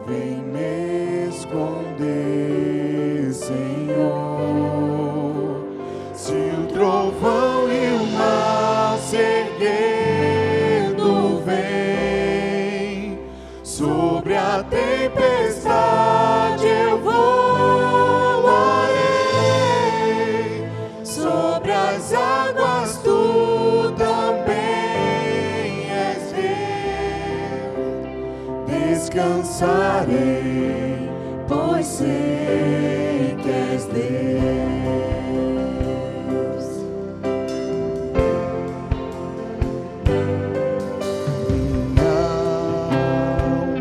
Vem me esconder, Senhor. Se o trovão e o mar se erguendo vem, sobre a tempestade eu voarei, sobre as águas tu também és Deus. Descansarei, pois sei que és Deus. Minha alma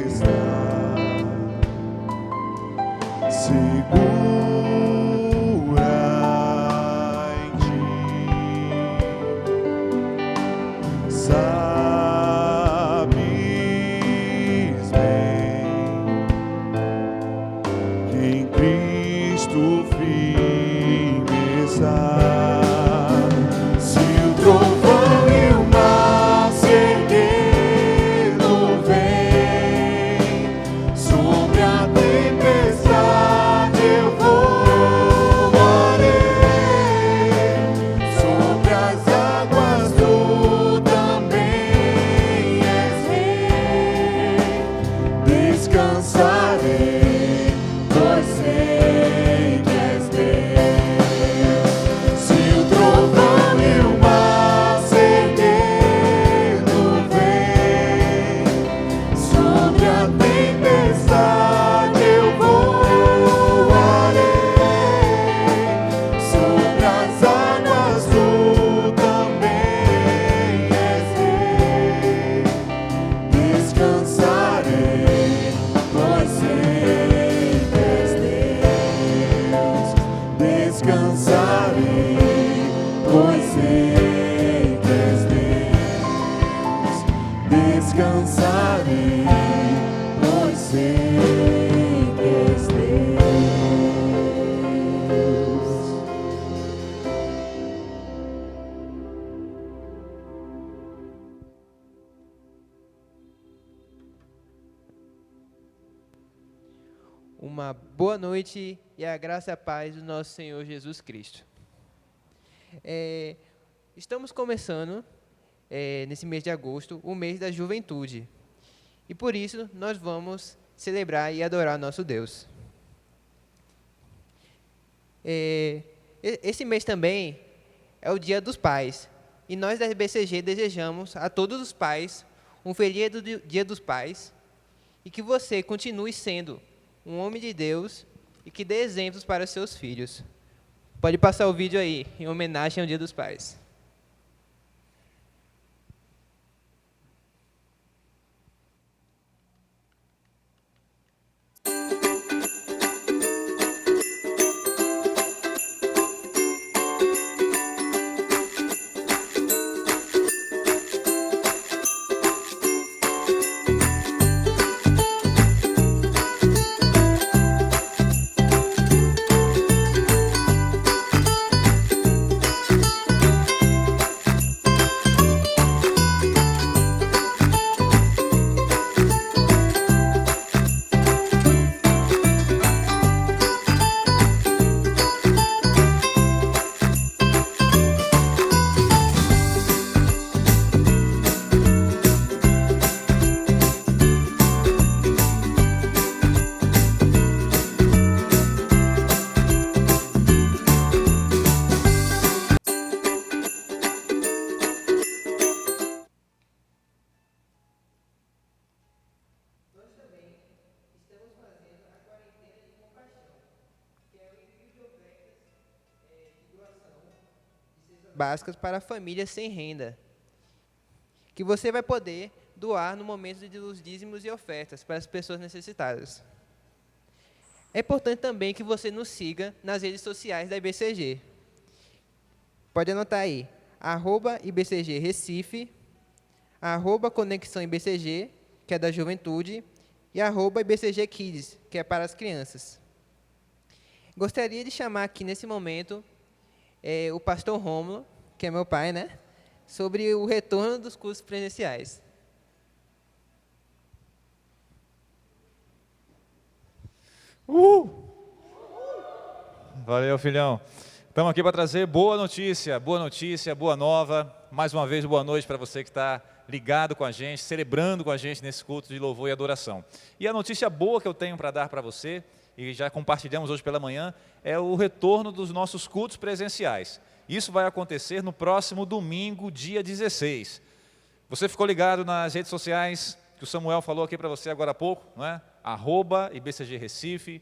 está segura em ti. Sabes bem que em Cristo firmeza. Se o trovão e o mar se erguendo vem, sobre a tempestade eu voarei, sobre as águas tu também és Rei. Descansarei, pois sei que és Deus. Se o trovão e o mar se erguendo vem, sobre a tempestade eu voarei, sobre as águas tu também és Rei. Descansarei, pois sei que és Deus. Descansarei, pois sei que és Deus. Descansarei, pois sei que és Deus. Uma boa noite e a graça e a paz do nosso Senhor Jesus Cristo. Estamos começando, nesse mês de agosto, o mês da juventude. E por isso nós vamos celebrar e adorar nosso Deus. Esse mês também é o Dia dos Pais. E nós da BCG desejamos a todos os pais um feliz Dia dos Pais e que você continue sendo um homem de Deus e que dê exemplos para os seus filhos. Pode passar o vídeo aí, em homenagem ao Dia dos Pais. Básicas para famílias sem renda, que você vai poder doar no momento dos dízimos e ofertas para as pessoas necessitadas. É importante também que você nos siga nas redes sociais da IBCG. Pode anotar aí, @IBCG Recife, @Conexão IBCG, que é da juventude, e @IBCG Kids, que é para as crianças. Gostaria de chamar aqui nesse momento o pastor Rômulo, que é meu pai, né? Sobre o retorno dos cursos presenciais. Valeu, filhão. Estamos aqui para trazer boa notícia, boa nova. Mais uma vez, boa noite para você que está ligado com a gente, celebrando com a gente nesse culto de louvor e adoração. E a notícia boa que eu tenho para dar para você, e já compartilhamos hoje pela manhã, é o retorno dos nossos cultos presenciais. Isso vai acontecer no próximo domingo, dia 16. Você ficou ligado nas redes sociais que o Samuel falou aqui para você agora há pouco, não é? @IBCG Recife,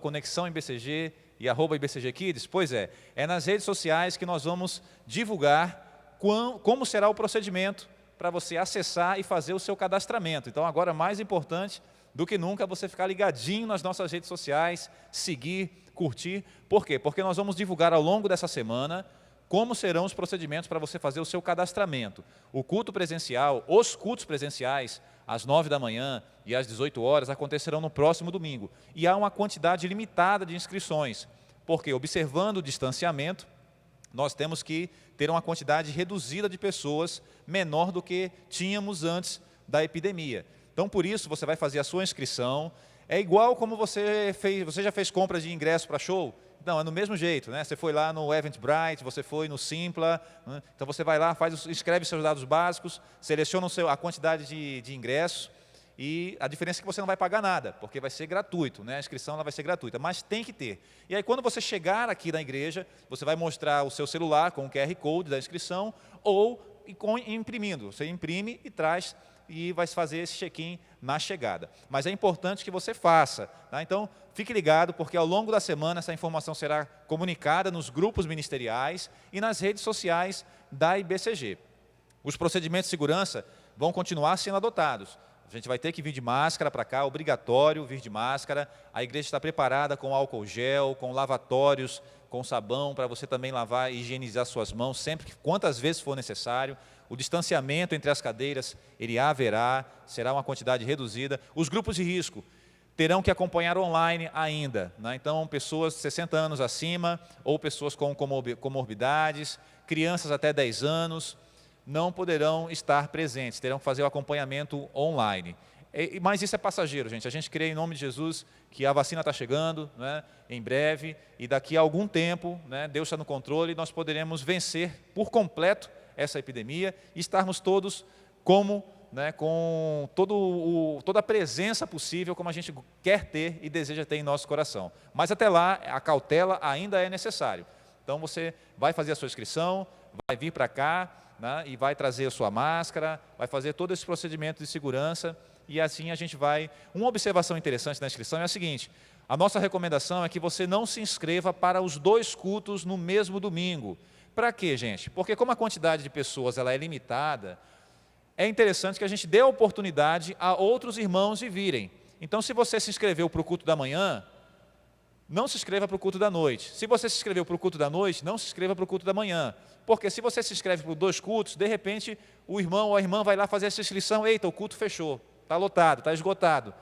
@Conexão IBCG e @IBCG Kids? Pois é nas redes sociais que nós vamos divulgar como será o procedimento para você acessar e fazer o seu cadastramento. Então, agora, mais importante do que nunca, você ficar ligadinho nas nossas redes sociais, seguir, curtir. Por quê? Porque nós vamos divulgar ao longo dessa semana como serão os procedimentos para você fazer o seu cadastramento. O culto presencial, os cultos presenciais, às 9 da manhã e às 18 horas, acontecerão no próximo domingo. E há uma quantidade limitada de inscrições, porque, observando o distanciamento, nós temos que ter uma quantidade reduzida de pessoas, menor do que tínhamos antes da epidemia. Então, por isso, você vai fazer a sua inscrição. É igual como você já fez compras de ingresso para show? Não, é no mesmo jeito, né? Você foi lá no Eventbrite, você foi no Simpla, né? Então você vai lá, escreve seus dados básicos, seleciona a quantidade de ingressos, e a diferença é que você não vai pagar nada, porque vai ser gratuito, né? A inscrição ela vai ser gratuita, mas tem que ter. E aí, quando você chegar aqui na igreja, você vai mostrar o seu celular com o QR Code da inscrição, ou imprimindo. Você imprime e traz, e vai fazer esse check-in na chegada. Mas é importante que você faça, tá? Então, fique ligado, porque ao longo da semana essa informação será comunicada nos grupos ministeriais e nas redes sociais da IBCG. Os procedimentos de segurança vão continuar sendo adotados. A gente vai ter que vir de máscara para cá, obrigatório vir de máscara. A igreja está preparada com álcool gel, com lavatórios, com sabão, para você também lavar e higienizar suas mãos sempre, quantas vezes for necessário. O distanciamento entre as cadeiras, ele haverá, será uma quantidade reduzida. Os grupos de risco terão que acompanhar online ainda, né? Então, pessoas de 60 anos acima, ou pessoas com comorbidades, crianças até 10 anos, não poderão estar presentes, terão que fazer o acompanhamento online. Mas isso é passageiro, gente. A gente crê em nome de Jesus que a vacina está chegando, né, em breve, e daqui a algum tempo, né, Deus está no controle, e nós poderemos vencer por completo essa epidemia e estarmos todos com toda a presença possível, como a gente quer ter e deseja ter em nosso coração. Mas até lá, a cautela ainda é necessário. Então, você vai fazer a sua inscrição, vai vir para cá, né, e vai trazer a sua máscara, vai fazer todo esse procedimento de segurança, e assim a gente vai... Uma observação interessante da inscrição é a seguinte: a nossa recomendação é que você não se inscreva para os 2 cultos no mesmo domingo. Para quê, gente? Porque como a quantidade de pessoas ela é limitada, é interessante que a gente dê a oportunidade a outros irmãos de virem. Então, se você se inscreveu para o culto da manhã, não se inscreva para o culto da noite. Se você se inscreveu para o culto da noite, não se inscreva para o culto da manhã. Porque se você se inscreve para os 2 cultos, de repente o irmão ou a irmã vai lá fazer essa inscrição, eita, o culto fechou, está lotado, está esgotado.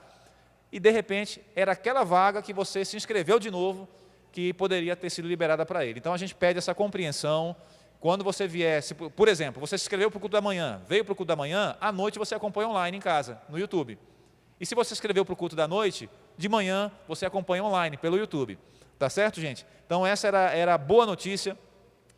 E de repente era aquela vaga que você se inscreveu de novo, que poderia ter sido liberada para ele. Então a gente pede essa compreensão. Quando você vier, por exemplo, você se inscreveu para o culto da manhã, veio para o culto da manhã, à noite você acompanha online em casa, no YouTube. E se você se inscreveu para o culto da noite, de manhã você acompanha online pelo YouTube. Tá certo, gente? Então essa era a boa notícia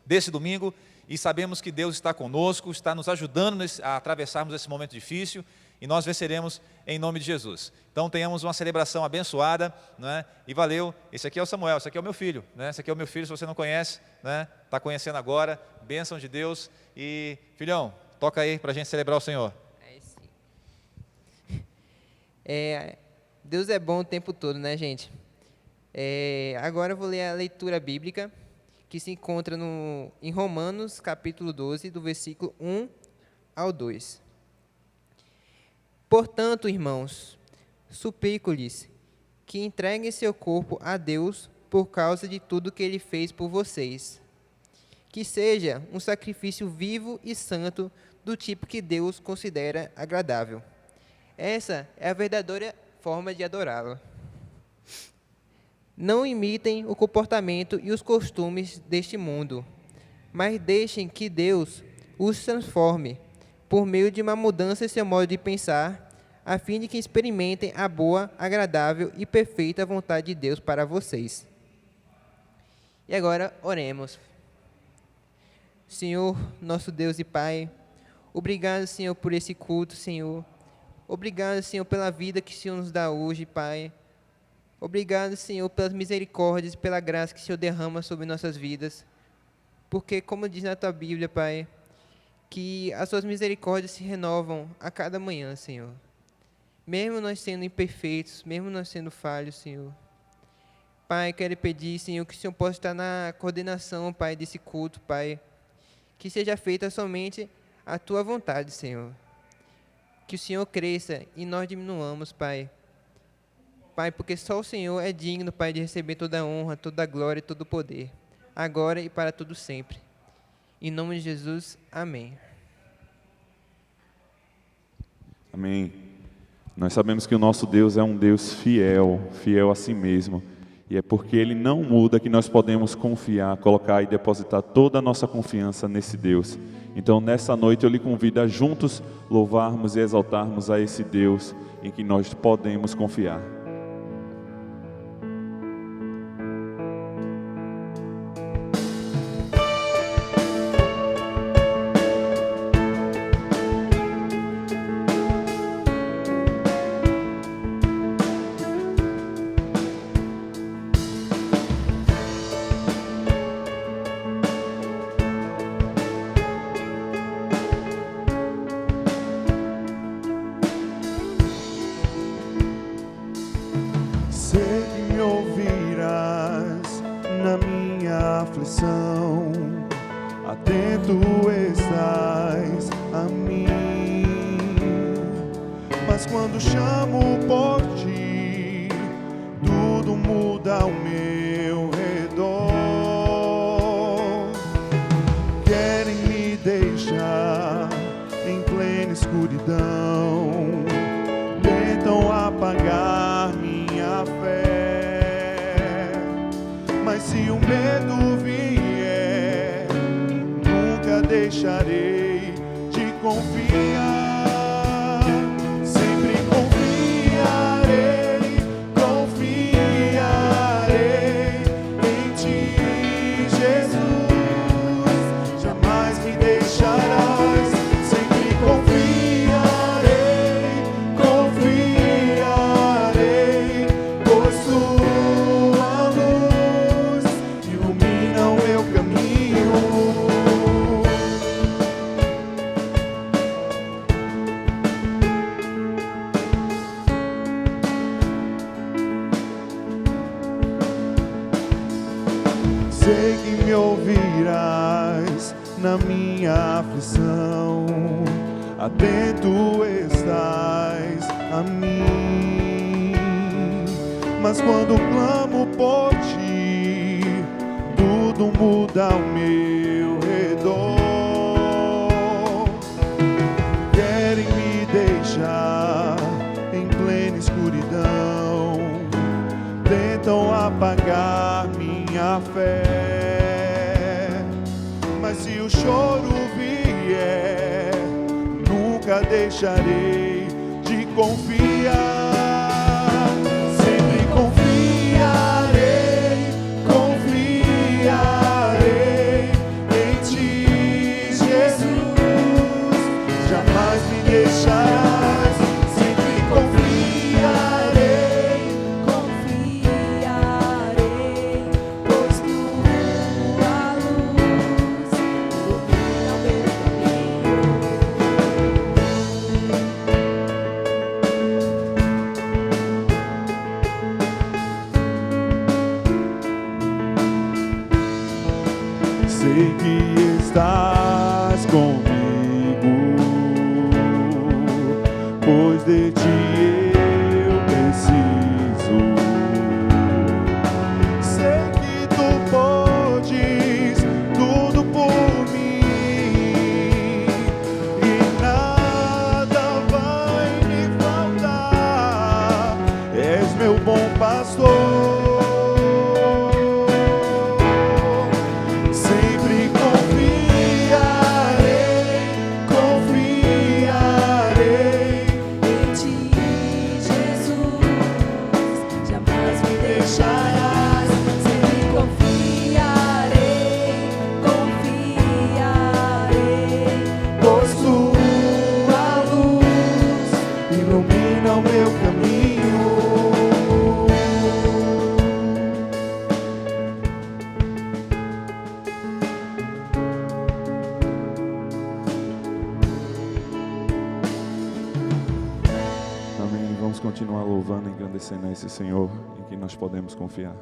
desse domingo, e sabemos que Deus está conosco, está nos ajudando a atravessarmos esse momento difícil, e nós venceremos em nome de Jesus. Então tenhamos uma celebração abençoada, né? E valeu. Esse aqui é o Samuel, esse aqui é o meu filho, né? Esse aqui é o meu filho, se você não conhece, né? Está conhecendo agora, bênção de Deus. E filhão, toca aí para a gente celebrar o Senhor. Deus é bom o tempo todo, né, gente? Agora eu vou ler a leitura bíblica, que se encontra em Romanos, capítulo 12, do versículo 1 ao 2. Portanto, irmãos, suplico-lhes que entreguem seu corpo a Deus por causa de tudo que Ele fez por vocês. Que seja um sacrifício vivo e santo, do tipo que Deus considera agradável. Essa é a verdadeira forma de adorá-lo. Não imitem o comportamento e os costumes deste mundo, mas deixem que Deus os transforme por meio de uma mudança em seu modo de pensar, a fim de que experimentem a boa, agradável e perfeita vontade de Deus para vocês. E agora, oremos. Senhor, nosso Deus e Pai, obrigado, Senhor, por esse culto, Senhor. Obrigado, Senhor, pela vida que o Senhor nos dá hoje, Pai. Obrigado, Senhor, pelas misericórdias e pela graça que o Senhor derrama sobre nossas vidas. Porque, como diz na Tua Bíblia, Pai, que as Suas misericórdias se renovam a cada manhã, Senhor. Mesmo nós sendo imperfeitos, mesmo nós sendo falhos, Senhor. Pai, quero pedir, Senhor, que o Senhor possa estar na coordenação, Pai, desse culto, Pai. Que seja feita somente a Tua vontade, Senhor. Que o Senhor cresça e nós diminuamos, Pai. Pai, porque só o Senhor é digno, Pai, de receber toda a honra, toda a glória e todo o poder, agora e para todo sempre. Em nome de Jesus, amém. Amém. Nós sabemos que o nosso Deus é um Deus fiel, fiel a si mesmo. E é porque Ele não muda que nós podemos confiar, colocar e depositar toda a nossa confiança nesse Deus. Então, nessa noite, eu lhe convido a juntos louvarmos e exaltarmos a esse Deus em que nós podemos confiar. Sei que me ouvirás na minha aflição, atento estás a mim. Mas quando chamo por ti, tudo muda ao meu redor. Querem me deixar em plena escuridão, tentam apagar minha fé. Mas se o medo vier, nunca deixarei de confiar. Sempre confiarei, confiarei em ti, Jesus. Jamais me deixarás. Sempre confiarei, confiarei, pois tua luz ilumina o meu caminho. Sei que me ouvirás na minha aflição, atento estás a mim. Mas quando clamo por ti, tudo muda ao meu redor. Querem me deixar em plena escuridão, tentam apagar minha fé. Mas se o choro vier, nunca deixarei de confiar. Sempre confiarei, confiarei em ti, Jesus. Jamais me deixarás. Sempre confiarei, Confiarei, pois tua luz ilumina o meu sei que estás comigo, pois de ti eu preciso. Sei que tu podes tudo por mim e nada vai me faltar. És meu bom pastor. o meu caminho. Amém. Vamos continuar louvando e engrandecendo a esse Senhor em que nós podemos confiar.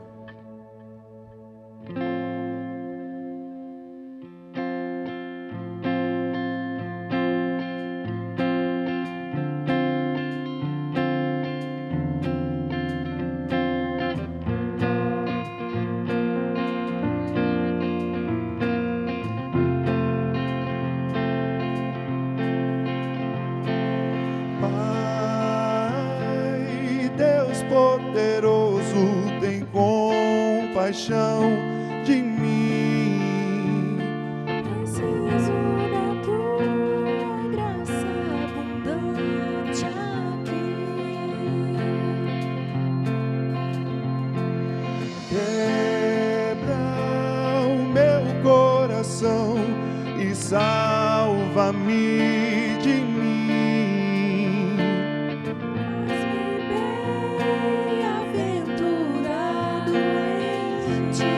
Pai, Deus poderoso, tem compaixão de mim. Preciso da tua graça abundante aqui. Quebra o meu coração e salva-me de mim. Faz-me bem-aventurado em ti.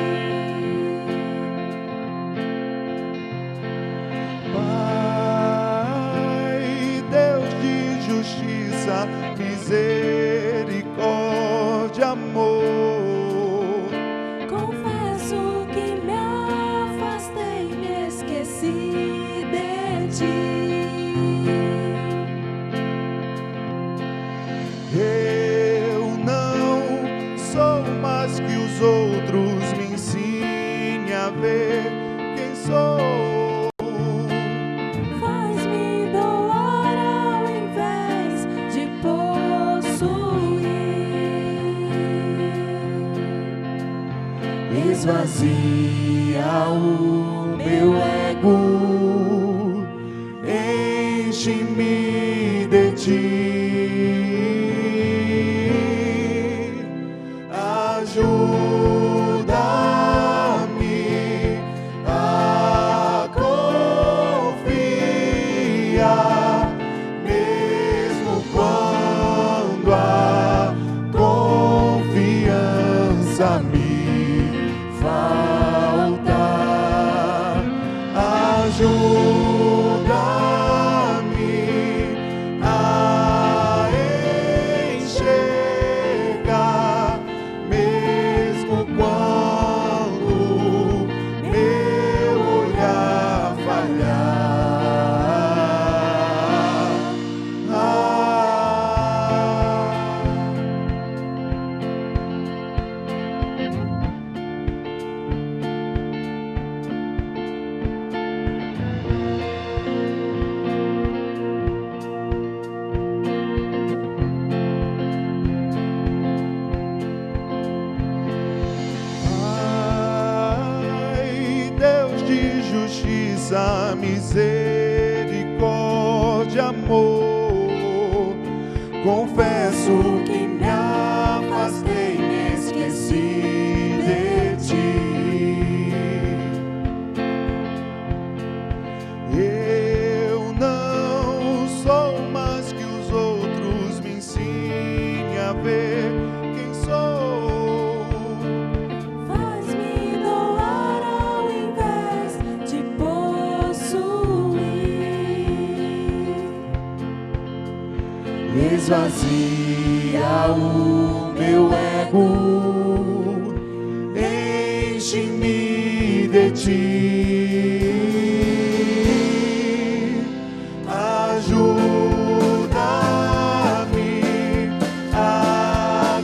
Pai, Deus de justiça, misericórdia, amor. Confesso que me afastei, me esqueci de ti. Eu não sou mais que os outros, me ensine a ver quem sou. Faz-me doar ao invés de possuir. Esvazia o meu ego, enche-me de ti. Ajuda-me a confiar, mesmo quando a confiança me faltar. Ajuda-me a enxergar, mesmo quando meu olhar falhar. Pai, Deus de justiça, misericórdia, amor. Confesso que me afastei, me esqueci de ti. Eu não sou mais que os outros, me ensine a ver quem sou. Faz-me doar ao invés de possuir. Esvazia o meu ego, enche-me de ti. Ajuda-me a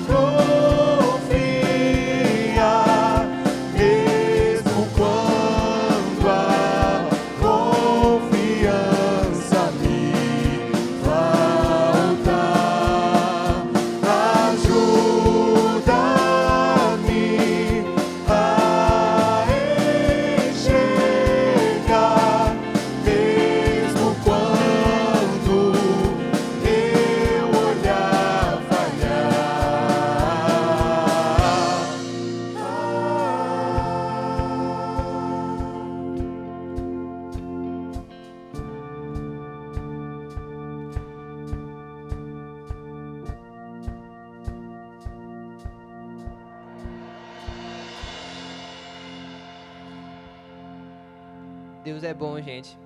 confiar, mesmo quando a confiança me faltar. Ajuda-me a enxergar. Deus é bom, gente.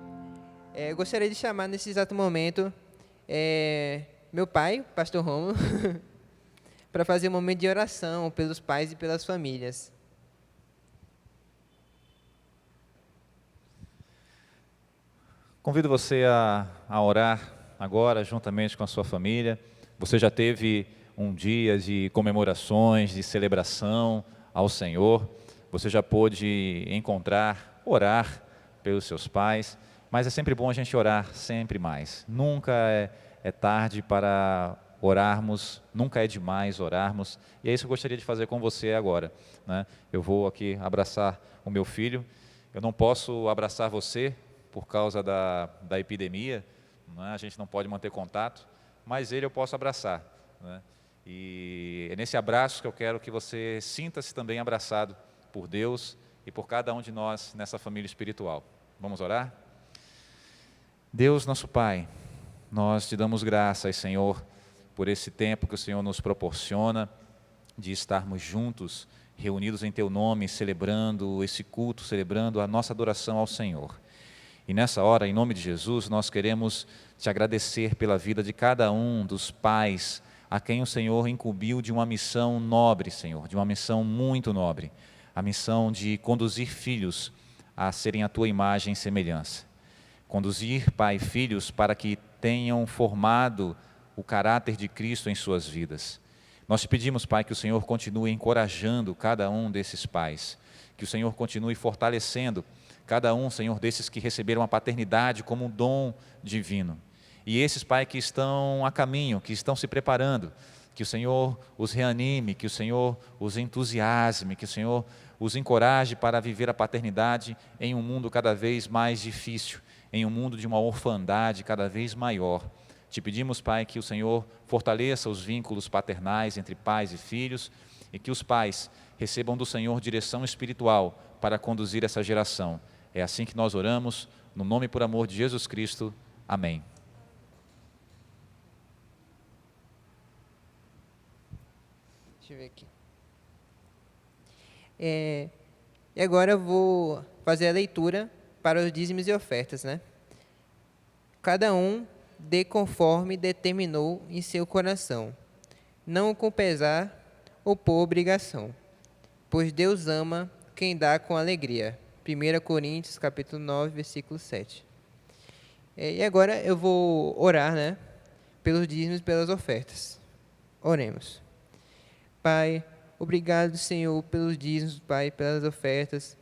Eu gostaria de chamar nesse exato momento meu pai, pastor Romulo, para fazer um momento de oração pelos pais e pelas famílias. Convido você a orar agora, juntamente com a sua família. Você já teve um dia de comemorações, de celebração ao Senhor. Você já pôde orar pelos seus pais. Mas é sempre bom a gente orar sempre mais. Nunca é tarde para orarmos, nunca é demais orarmos. E é isso que eu gostaria de fazer com você agora, né? Eu vou aqui abraçar o meu filho. Eu não posso abraçar você por causa da epidemia, né? A gente não pode manter contato, mas ele eu posso abraçar, né? E é nesse abraço que eu quero que você sinta-se também abraçado por Deus e por cada um de nós nessa família espiritual. Vamos orar? Deus, nosso Pai, nós te damos graças, Senhor, por esse tempo que o Senhor nos proporciona de estarmos juntos, reunidos em Teu nome, celebrando esse culto, celebrando a nossa adoração ao Senhor. E nessa hora, em nome de Jesus, nós queremos te agradecer pela vida de cada um dos pais a quem o Senhor incumbiu de uma missão nobre, Senhor, de uma missão muito nobre, a missão de conduzir filhos a serem a Tua imagem e semelhança. Conduzir, Pai, filhos para que tenham formado o caráter de Cristo em suas vidas. Nós te pedimos, Pai, que o Senhor continue encorajando cada um desses pais, que o Senhor continue fortalecendo cada um, Senhor, desses que receberam a paternidade como um dom divino. E esses, Pai, que estão a caminho, que estão se preparando, que o Senhor os reanime, que o Senhor os entusiasme, que o Senhor os encoraje para viver a paternidade em um mundo cada vez mais difícil, em um mundo de uma orfandade cada vez maior. Te pedimos, Pai, que o Senhor fortaleça os vínculos paternais entre pais e filhos e que os pais recebam do Senhor direção espiritual para conduzir essa geração. É assim que nós oramos, no nome e por amor de Jesus Cristo. Amém. Deixa eu ver aqui. E agora eu vou fazer a leitura para os dízimos e ofertas, né? Cada um dê conforme determinou em seu coração, não com pesar ou por obrigação, pois Deus ama quem dá com alegria. 1 Coríntios, capítulo 9, versículo 7. E agora eu vou orar, né, pelos dízimos e pelas ofertas. Oremos. Pai, obrigado, Senhor, pelos dízimos, Pai, pelas ofertas.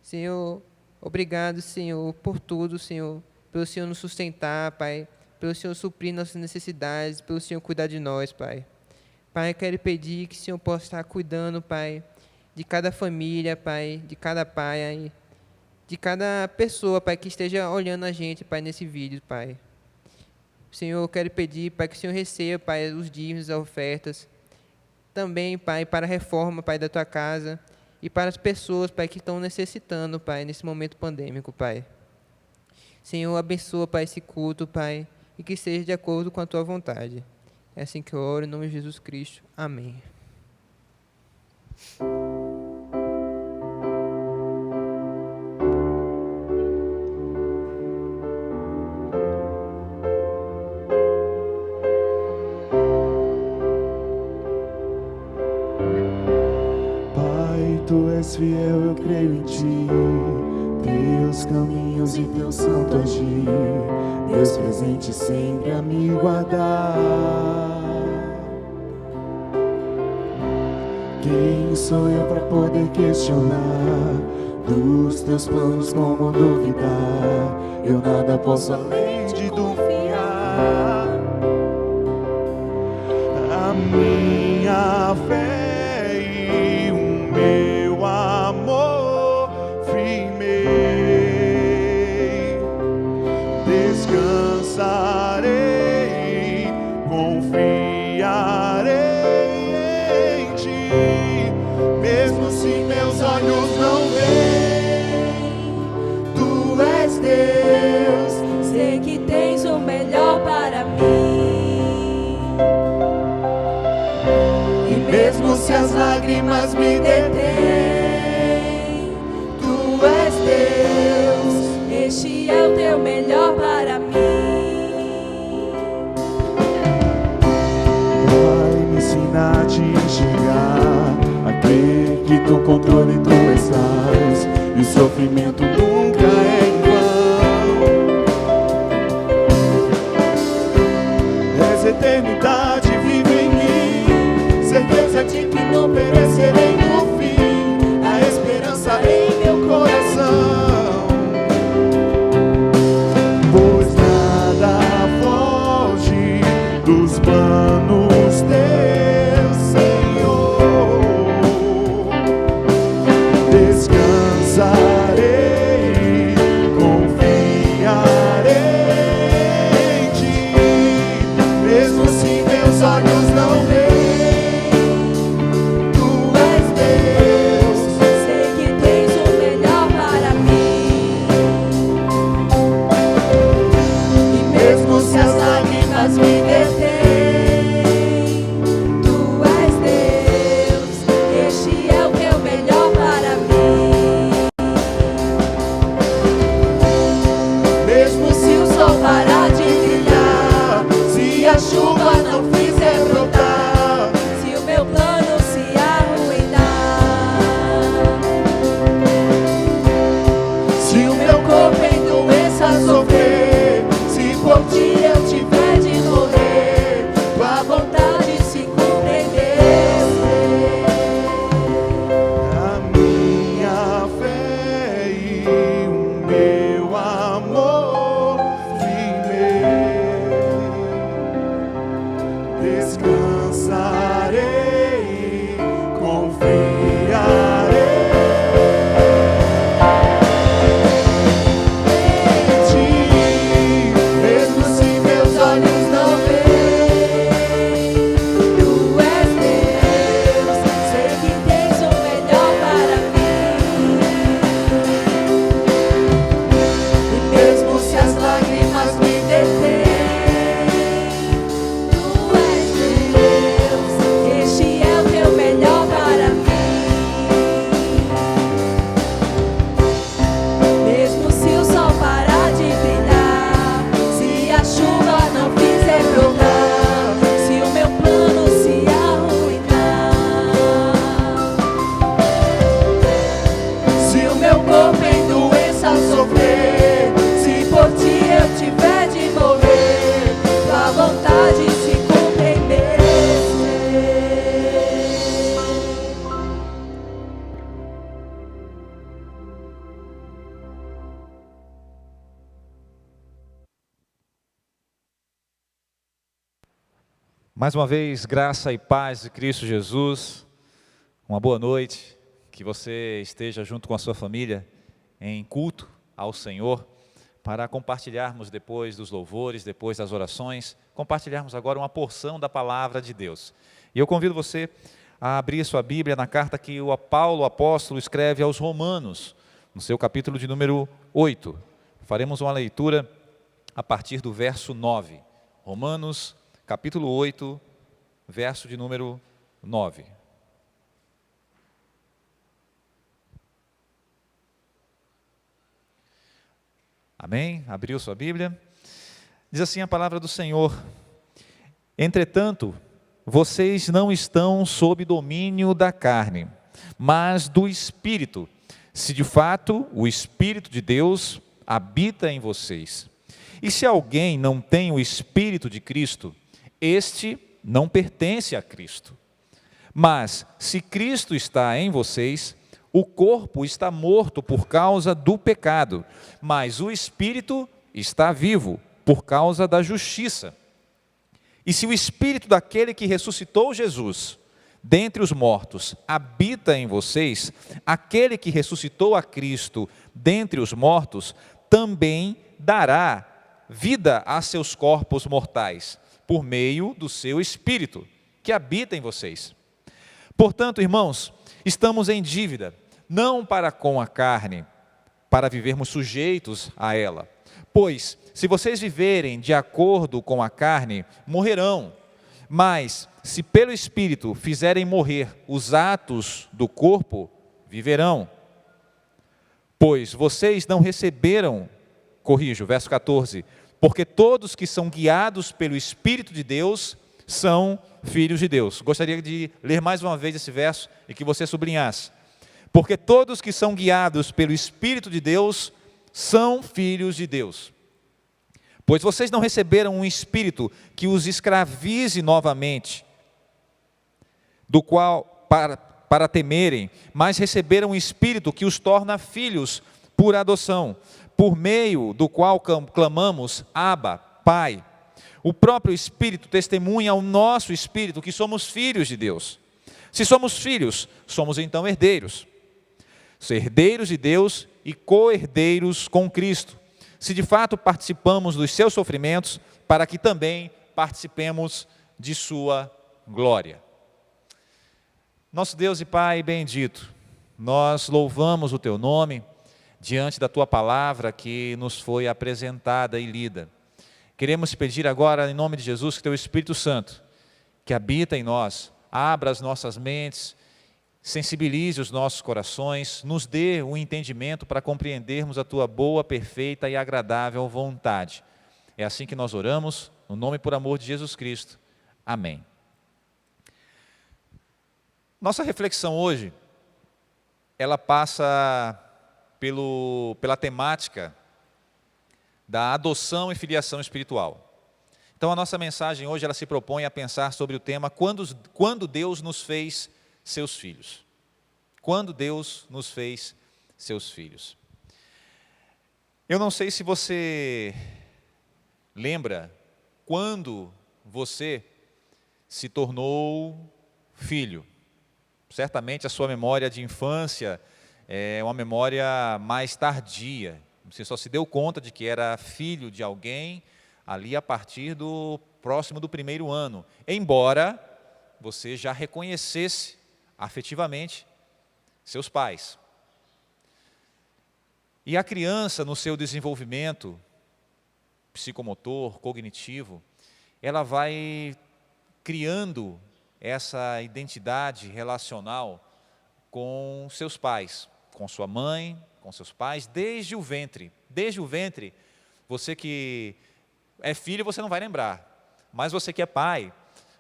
Senhor, obrigado, Senhor, por tudo, Senhor, pelo Senhor nos sustentar, Pai, pelo Senhor suprir nossas necessidades, pelo Senhor cuidar de nós, Pai. Pai, eu quero pedir que o Senhor possa estar cuidando, Pai, de cada família, Pai, de cada pai, de cada pessoa, Pai, que esteja olhando a gente, Pai, nesse vídeo, Pai. Senhor, eu quero pedir, Pai, que o Senhor receba, Pai, os dízimos, as ofertas. Também, Pai, para a reforma, Pai, da Tua casa e para as pessoas, Pai, que estão necessitando, Pai, nesse momento pandêmico, Pai. Senhor, abençoa, Pai, esse culto, Pai, e que seja de acordo com a Tua vontade. É assim que eu oro, em nome de Jesus Cristo. Amém. Pai, Tu és fiel, eu creio em Ti. Teus caminhos e Teu santo agir, Deus presente sempre a me guardar. Quem sou eu para poder questionar dos Teus planos, como duvidar? Eu nada posso além de confiar. A minha fé e o meu amor firmei, descansarei, confiarei em Ti, mesmo se meus olhos não veem. Tu és Deus, Sei que tens o melhor para mim. e mesmo se as lágrimas me detêm, Tu és Deus, este é o teu melhor para mim. Vai me ensinar a te enxergar, a crer que no controle tu estás, e o sofrimento nunca é em vão. És eternidade, vive em mim, certeza de que não perecerei no fim, a esperança em meu coração, pois nada foge dos planos teus, Senhor. Descansarei, confiarei em ti, mesmo se meus olhos não veem, tu és Deus. Sei que tens o melhor para mim. E mesmo se as lágrimas me detêm, Tu és Deus, este é o teu melhor para mim. mesmo se o sol parar de brilhar, se a chuva não fizer brotar, Se o meu plano se arruinar, se o meu corpo em doença sofrer, se por ti eu tiver de morrer, tua vontade se cumpre em a minha fé e o meu amor firme, descansarei, confiarei em ti, mesmo se meus olhos não veem, Tu és Deus, sei que tens o melhor para mim. e mesmo se as lágrimas me detêm, Tu és Deus, este é o teu melhor para mim. Mesmo se o sol parar de brilhar, se a chuva não fizer brotar, se o meu plano se arruinar, se o meu corpo em doença sofrer, se por ti eu tiver de morrer, tua vontade se cumpre em meu ser. Mais uma vez, graça e paz de Cristo Jesus. Uma boa noite, que você esteja junto com a sua família em culto ao Senhor, para compartilharmos depois dos louvores, depois das orações, compartilharmos agora uma porção da palavra de Deus. E eu convido você a abrir sua Bíblia na carta que o Paulo, o apóstolo, escreve aos Romanos, no seu capítulo de número 8. Faremos uma leitura a partir do verso 9. Romanos, capítulo 8, verso de número 9. Amém? Abriu sua Bíblia? Diz assim a palavra do Senhor: entretanto, vocês não estão sob domínio da carne, mas do Espírito, se de fato o Espírito de Deus habita em vocês. E se alguém não tem o Espírito de Cristo, este não pertence a Cristo. Mas se Cristo está em vocês, o corpo está morto por causa do pecado, mas o Espírito está vivo por causa da justiça. E se o Espírito daquele que ressuscitou Jesus dentre os mortos habita em vocês, aquele que ressuscitou a Cristo dentre os mortos também dará vida a seus corpos mortais, por meio do seu Espírito, que habita em vocês. Portanto, irmãos, estamos em dívida, não para com a carne, para vivermos sujeitos a ela. Pois, se vocês viverem de acordo com a carne, morrerão. Mas, se pelo Espírito fizerem morrer os atos do corpo, viverão. Pois vocês não receberam Corrijo, verso 14. Porque todos que são guiados pelo Espírito de Deus são filhos de Deus. Gostaria de ler mais uma vez esse verso e que você sublinhasse. Porque todos que são guiados pelo Espírito de Deus são filhos de Deus. Pois vocês não receberam um espírito que os escravize novamente, do qual para temerem, mas receberam um espírito que os torna filhos por adoção, por meio do qual clamamos, Abba, Pai. O próprio Espírito testemunha ao nosso espírito que somos filhos de Deus. Se somos filhos, somos então herdeiros. Herdeiros de Deus e co-herdeiros com Cristo. Se de fato participamos dos seus sofrimentos, para que também participemos de sua glória. Nosso Deus e Pai bendito, nós louvamos o teu nome diante da tua palavra que nos foi apresentada e lida. Queremos te pedir agora, em nome de Jesus, que teu Espírito Santo, que habita em nós, abra as nossas mentes, sensibilize os nossos corações, nos dê um entendimento para compreendermos a tua boa, perfeita e agradável vontade. É assim que nós oramos, no nome e por amor de Jesus Cristo. Amém. Nossa reflexão hoje, ela passa pela temática da adoção e filiação espiritual. Então a nossa mensagem hoje, ela se propõe a pensar sobre o tema quando Deus nos fez seus filhos. Quando Deus nos fez seus filhos. Eu não sei se você lembra quando você se tornou filho. Certamente a sua memória de infância é uma memória mais tardia. Você só se deu conta de que era filho de alguém ali a partir do próximo do primeiro ano. Embora você já reconhecesse afetivamente seus pais. E a criança, no seu desenvolvimento psicomotor, cognitivo, ela vai criando essa identidade relacional com seus pais, com sua mãe, com seus pais, desde o ventre. Desde o ventre, você que é filho, você não vai lembrar. Mas você que é pai,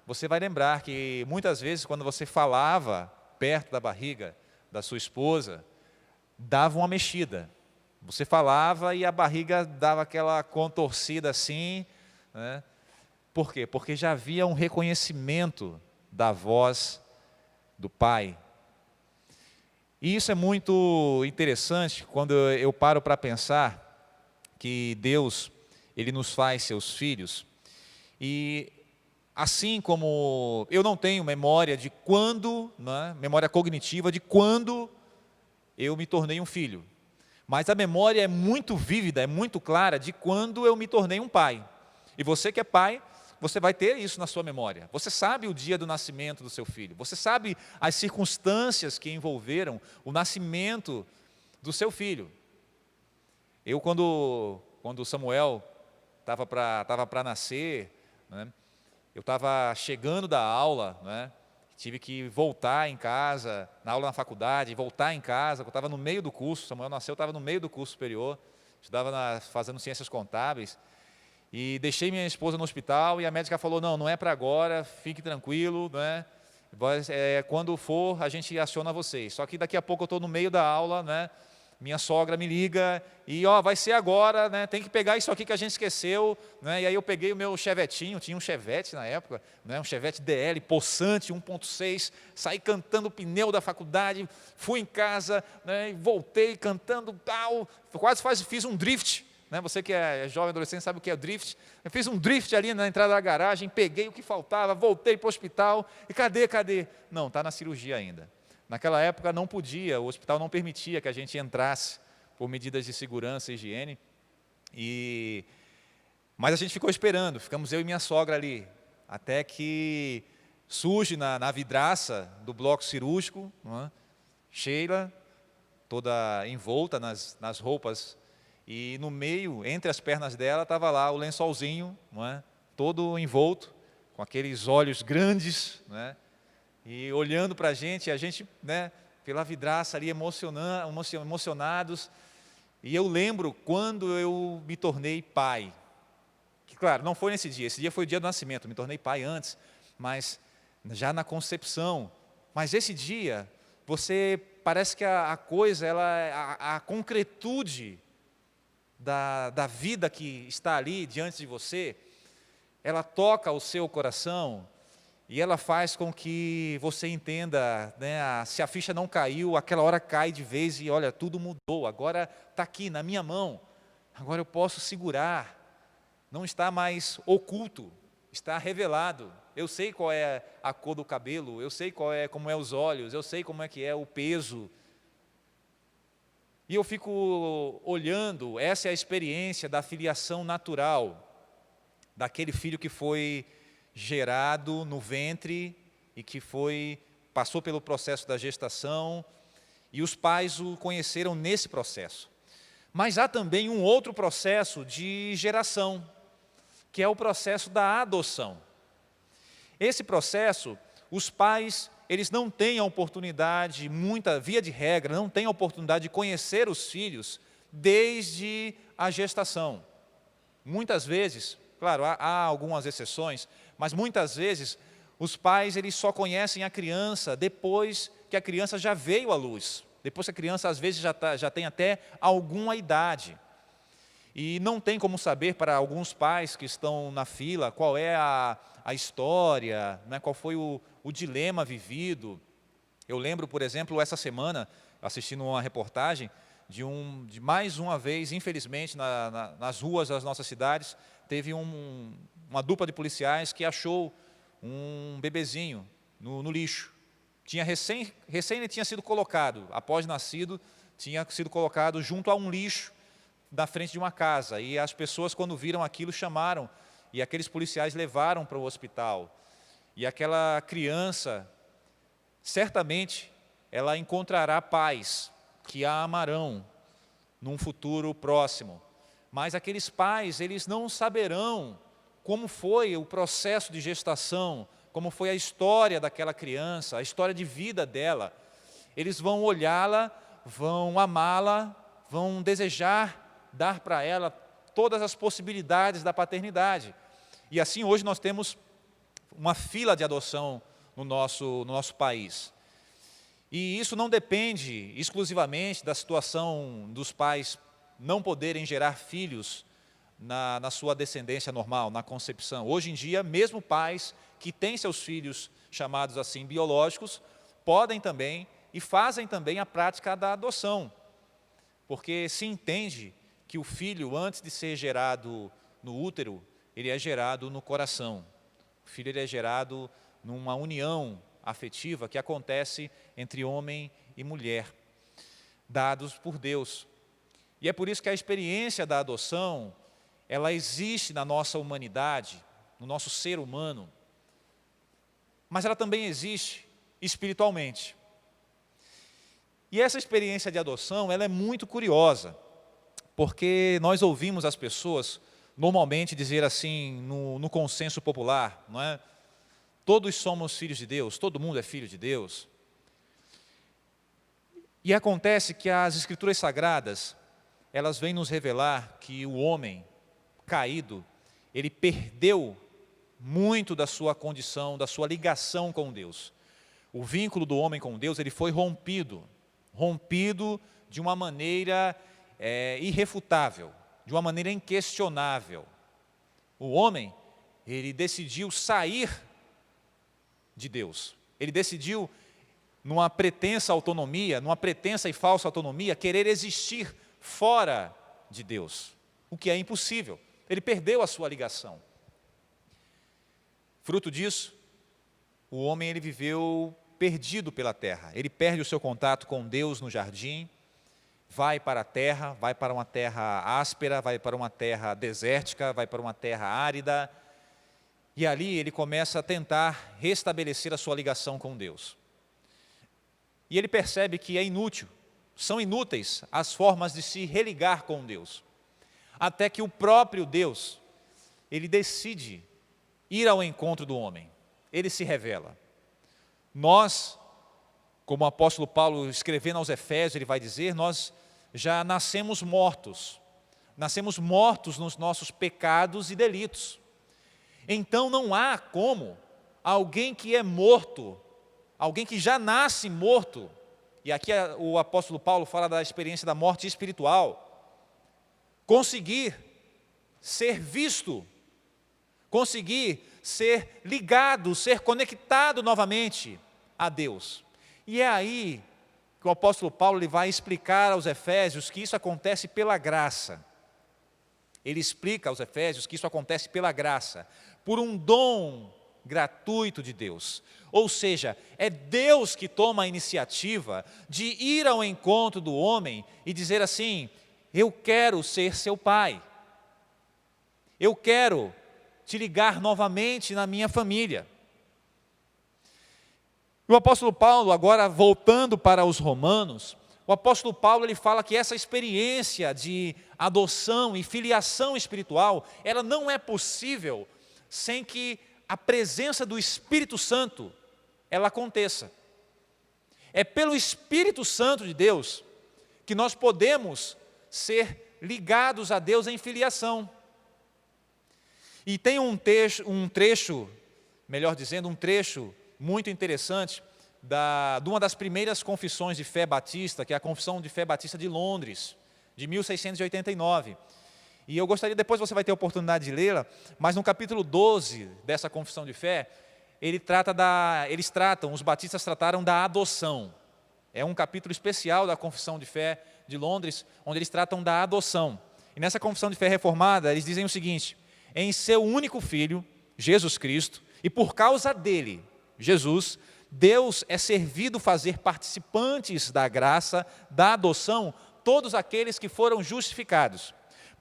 você vai lembrar que muitas vezes quando você falava perto da barriga da sua esposa, dava uma mexida. Você falava e a barriga dava aquela contorcida assim, né? Por quê? Porque já havia um reconhecimento da voz do pai. E isso é muito interessante quando eu paro para pensar que Deus, Ele nos faz seus filhos. E assim como eu não tenho memória de quando, né, memória cognitiva de quando eu me tornei um filho. Mas a memória é muito vívida, é muito clara de quando eu me tornei um pai. E você que é pai, você vai ter isso na sua memória. Você sabe o dia do nascimento do seu filho. Você sabe as circunstâncias que envolveram o nascimento do seu filho. Eu, quando Samuel estava para nascer, né, eu estava chegando da aula, né, tive que voltar em casa, na aula na faculdade, voltar em casa, eu estava no meio do curso, Samuel nasceu, eu estava no meio do curso superior, estudava fazendo ciências contábeis, e deixei minha esposa no hospital, e a médica falou, não é para agora, fique tranquilo, né? Quando for, a gente aciona vocês. Só que daqui a pouco eu estou no meio da aula, né? Minha sogra me liga, e vai ser agora, né? Tem que pegar isso aqui que a gente esqueceu, né? E aí eu peguei o meu chevetinho, tinha um chevette na época, né? Um chevette DL, possante, 1.6, saí cantando o pneu da faculdade, fui em casa, né? E voltei cantando, tal, fiz um drift, né? Você que é jovem, adolescente, sabe o que é drift. Eu fiz um drift ali na entrada da garagem, peguei o que faltava, voltei para o hospital, e cadê? Não, está na cirurgia ainda. Naquela época não podia, o hospital não permitia que a gente entrasse por medidas de segurança e higiene. Mas a gente ficou esperando, ficamos eu e minha sogra ali, até que surge na vidraça do bloco cirúrgico, não é? Sheila, toda envolta nas roupas, e no meio, entre as pernas dela, estava lá o lençolzinho, não é? Todo envolto, com aqueles olhos grandes, não é? E olhando para a gente, né, pela vidraça ali emocionados, E eu lembro quando eu me tornei pai. Que, claro, não foi nesse dia. Esse dia foi o dia do nascimento. Me tornei pai antes, mas já na concepção. Mas esse dia, você parece que a coisa, a concretude da vida que está ali diante de você, ela toca o seu coração e ela faz com que você entenda, né, se a ficha não caiu, aquela hora cai de vez e olha, tudo mudou, agora está aqui na minha mão, agora eu posso segurar, não está mais oculto, está revelado. Eu sei qual é a cor do cabelo, eu sei como é os olhos, eu sei como é que é o peso. E eu fico olhando, essa é a experiência da filiação natural, daquele filho que foi gerado no ventre e que passou pelo processo da gestação, e os pais o conheceram nesse processo. Mas há também um outro processo de geração, que é o processo da adoção. Esse processo, os pais, eles não têm a oportunidade, via de regra, não têm a oportunidade de conhecer os filhos desde a gestação. Muitas vezes, claro, há algumas exceções, mas muitas vezes os pais eles só conhecem a criança depois que a criança já veio à luz, depois que a criança às vezes já tem até alguma idade. E não tem como saber para alguns pais que estão na fila qual é a história, né, qual foi o dilema vivido. Eu lembro, por exemplo, essa semana, assistindo uma reportagem, de mais uma vez, infelizmente, nas ruas das nossas cidades, teve uma dupla de policiais que achou um bebezinho no lixo. Recém ele tinha sido colocado, após nascido, tinha sido colocado junto a um lixo na frente de uma casa. E as pessoas, quando viram aquilo, chamaram, e aqueles policiais levaram para o hospital. E aquela criança, certamente, ela encontrará pais que a amarão num futuro próximo. Mas aqueles pais, eles não saberão como foi o processo de gestação, como foi a história daquela criança, a história de vida dela. Eles vão olhá-la, vão amá-la, vão desejar dar para ela todas as possibilidades da paternidade. E assim hoje nós temos uma fila de adoção no nosso país. E isso não depende exclusivamente da situação dos pais não poderem gerar filhos na sua descendência normal, na concepção. Hoje em dia, mesmo pais que têm seus filhos chamados assim biológicos, podem também e fazem também a prática da adoção, porque se entende que o filho, antes de ser gerado no útero, ele é gerado no coração. O filho ele é gerado numa união afetiva que acontece entre homem e mulher, dados por Deus. E é por isso que a experiência da adoção, ela existe na nossa humanidade, no nosso ser humano, mas ela também existe espiritualmente. E essa experiência de adoção, ela é muito curiosa, porque nós ouvimos as pessoas normalmente dizer assim, no consenso popular, não é? Todos somos filhos de Deus, todo mundo é filho de Deus. E acontece que as Escrituras Sagradas, elas vêm nos revelar que o homem caído, ele perdeu muito da sua condição, da sua ligação com Deus. O vínculo do homem com Deus, ele foi rompido de uma maneira irrefutável, de uma maneira inquestionável. O homem, ele decidiu sair de Deus. Ele decidiu, numa pretensa autonomia, numa pretensa e falsa autonomia, querer existir fora de Deus, o que é impossível. Ele perdeu a sua ligação. Fruto disso, o homem ele viveu perdido pela terra. Ele perde o seu contato com Deus no jardim, vai para a terra, vai para uma terra áspera, vai para uma terra desértica, vai para uma terra árida, e ali ele começa a tentar restabelecer a sua ligação com Deus. E ele percebe que é inútil, são inúteis as formas de se religar com Deus, até que o próprio Deus, ele decide ir ao encontro do homem, ele se revela. Nós, como o apóstolo Paulo escrevendo aos Efésios, ele vai dizer, nós já nascemos mortos. Nascemos mortos nos nossos pecados e delitos. Então não há como alguém que é morto, alguém que já nasce morto, e aqui o apóstolo Paulo fala da experiência da morte espiritual, conseguir ser visto, conseguir ser ligado, ser conectado novamente a Deus. E é aí que o apóstolo Paulo ele vai explicar aos Efésios que isso acontece pela graça. Ele explica aos Efésios que isso acontece pela graça, por um dom gratuito de Deus. Ou seja, é Deus que toma a iniciativa de ir ao encontro do homem e dizer assim: eu quero ser seu pai. Eu quero te ligar novamente na minha família. O apóstolo Paulo, agora voltando para os Romanos, o apóstolo Paulo ele fala que essa experiência de adoção e filiação espiritual, ela não é possível sem que a presença do Espírito Santo ela aconteça. É pelo Espírito Santo de Deus que nós podemos ser ligados a Deus em filiação. E tem um trecho muito interessante de uma das primeiras confissões de fé batista, que é a Confissão de Fé Batista de Londres, de 1689. E eu gostaria, depois você vai ter a oportunidade de lê-la, mas no capítulo 12 dessa Confissão de Fé, os batistas trataram da adoção. É um capítulo especial da Confissão de Fé de Londres, onde eles tratam da adoção. E nessa Confissão de Fé reformada, eles dizem o seguinte: em seu único Filho, Jesus Cristo, e por causa dele, Jesus, Deus é servido fazer participantes da graça, da adoção, todos aqueles que foram justificados.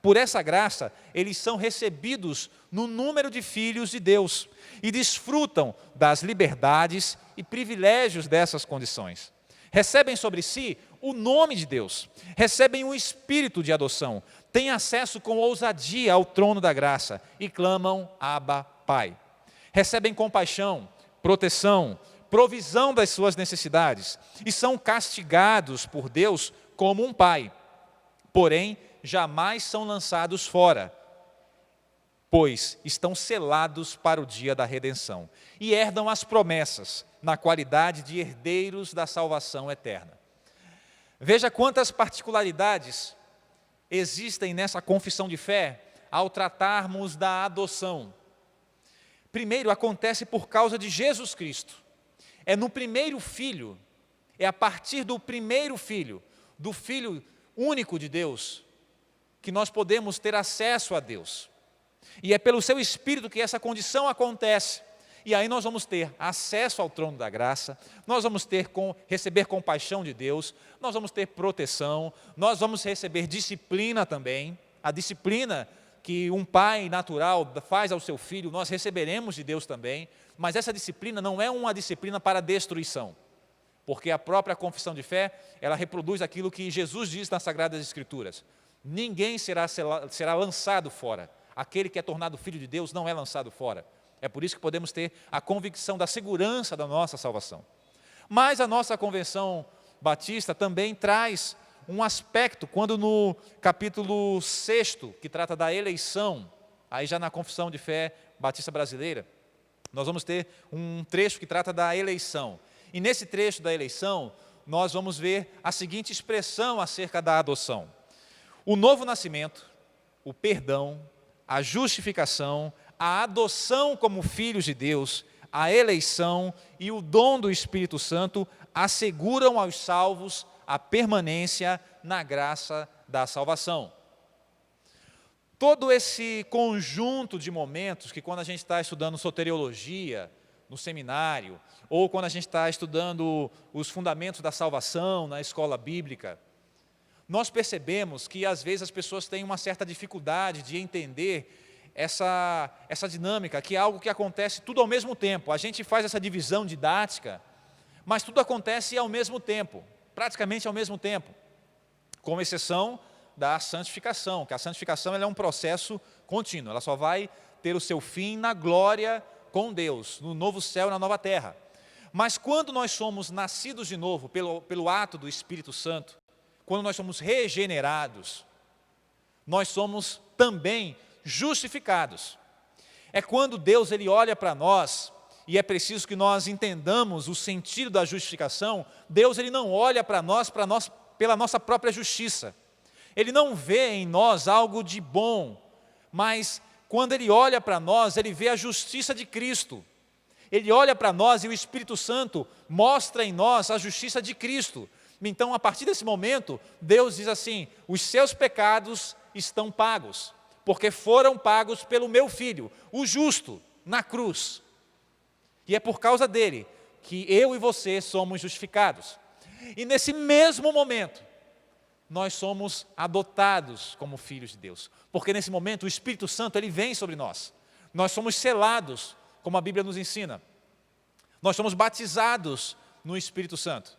Por essa graça, eles são recebidos no número de filhos de Deus e desfrutam das liberdades e privilégios dessas condições. Recebem sobre si o nome de Deus, recebem o espírito de adoção, têm acesso com ousadia ao trono da graça e clamam: Abba, Pai. Recebem compaixão, proteção, provisão das suas necessidades e são castigados por Deus como um pai. Porém, jamais são lançados fora, pois estão selados para o dia da redenção e herdam as promessas na qualidade de herdeiros da salvação eterna. Veja quantas particularidades existem nessa confissão de fé ao tratarmos da adoção. Primeiro, acontece por causa de Jesus Cristo. É no primeiro filho, é a partir do primeiro filho, do Filho único de Deus, que nós podemos ter acesso a Deus. E é pelo seu Espírito que essa condição acontece. E aí nós vamos ter acesso ao trono da graça, nós vamos receber compaixão de Deus, nós vamos ter proteção, nós vamos receber disciplina também. A disciplina que um pai natural faz ao seu filho, nós receberemos de Deus também. Mas essa disciplina não é uma disciplina para destruição, porque a própria confissão de fé, ela reproduz aquilo que Jesus diz nas Sagradas Escrituras: ninguém será lançado fora, aquele que é tornado filho de Deus não é lançado fora. É por isso que podemos ter a convicção da segurança da nossa salvação. Mas a nossa convenção batista também traz um aspecto, quando no capítulo 6, que trata da eleição, aí já na confissão de fé batista brasileira, nós vamos ter um trecho que trata da eleição. E nesse trecho da eleição, nós vamos ver a seguinte expressão acerca da adoção: o novo nascimento, o perdão, a justificação, a adoção como filhos de Deus, a eleição e o dom do Espírito Santo asseguram aos salvos a permanência na graça da salvação. Todo esse conjunto de momentos que, quando a gente está estudando soteriologia no seminário, ou quando a gente está estudando os fundamentos da salvação na escola bíblica, nós percebemos que às vezes as pessoas têm uma certa dificuldade de entender essa dinâmica, que é algo que acontece tudo ao mesmo tempo. A gente faz essa divisão didática, mas tudo acontece ao mesmo tempo, praticamente ao mesmo tempo, com exceção da santificação, que a santificação ela é um processo contínuo, ela só vai ter o seu fim na glória com Deus, no novo céu e na nova terra. Mas quando nós somos nascidos de novo pelo ato do Espírito Santo, quando nós somos regenerados, nós somos também justificados. É quando Deus ele olha para nós, e é preciso que nós entendamos o sentido da justificação. Deus ele não olha para nós pela nossa própria justiça. Ele não vê em nós algo de bom, mas quando Ele olha para nós, Ele vê a justiça de Cristo. Ele olha para nós e o Espírito Santo mostra em nós a justiça de Cristo. Então, a partir desse momento, Deus diz assim: os seus pecados estão pagos, porque foram pagos pelo meu Filho, o justo, na cruz. E é por causa dele que eu e você somos justificados. E nesse mesmo momento, nós somos adotados como filhos de Deus, porque nesse momento o Espírito Santo ele vem sobre nós. Nós somos selados, como a Bíblia nos ensina. Nós somos batizados no Espírito Santo.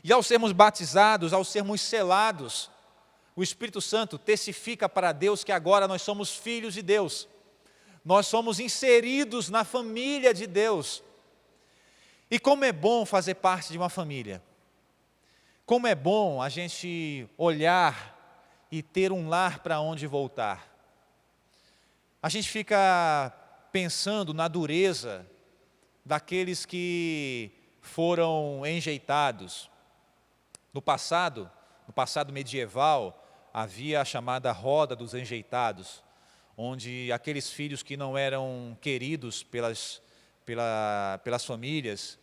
E ao sermos batizados, ao sermos selados, o Espírito Santo testifica para Deus que agora nós somos filhos de Deus. Nós somos inseridos na família de Deus. E como é bom fazer parte de uma família. Como é bom a gente olhar e ter um lar para onde voltar. A gente fica pensando na dureza daqueles que foram enjeitados. No passado medieval, havia a chamada roda dos enjeitados, onde aqueles filhos que não eram queridos pelas famílias,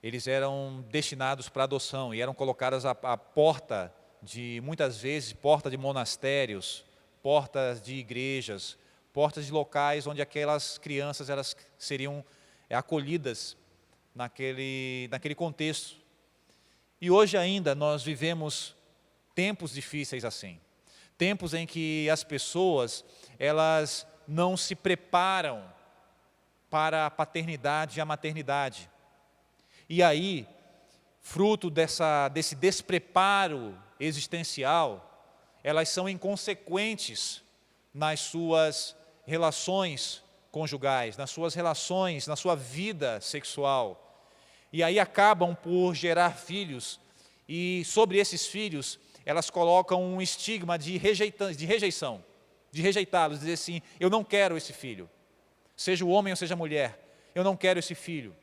eles eram destinados para adoção e eram colocados à porta de, muitas vezes, porta de monastérios, portas de igrejas, portas de locais onde aquelas crianças elas seriam acolhidas naquele contexto. E hoje ainda nós vivemos tempos difíceis assim, tempos em que as pessoas elas não se preparam para a paternidade e a maternidade. E aí, fruto desse despreparo existencial, elas são inconsequentes nas suas relações conjugais, nas suas relações, na sua vida sexual. E aí acabam por gerar filhos, e sobre esses filhos, elas colocam um estigma de rejeição, de rejeitá-los, dizer assim: eu não quero esse filho, seja o homem ou seja a mulher, eu não quero esse filho.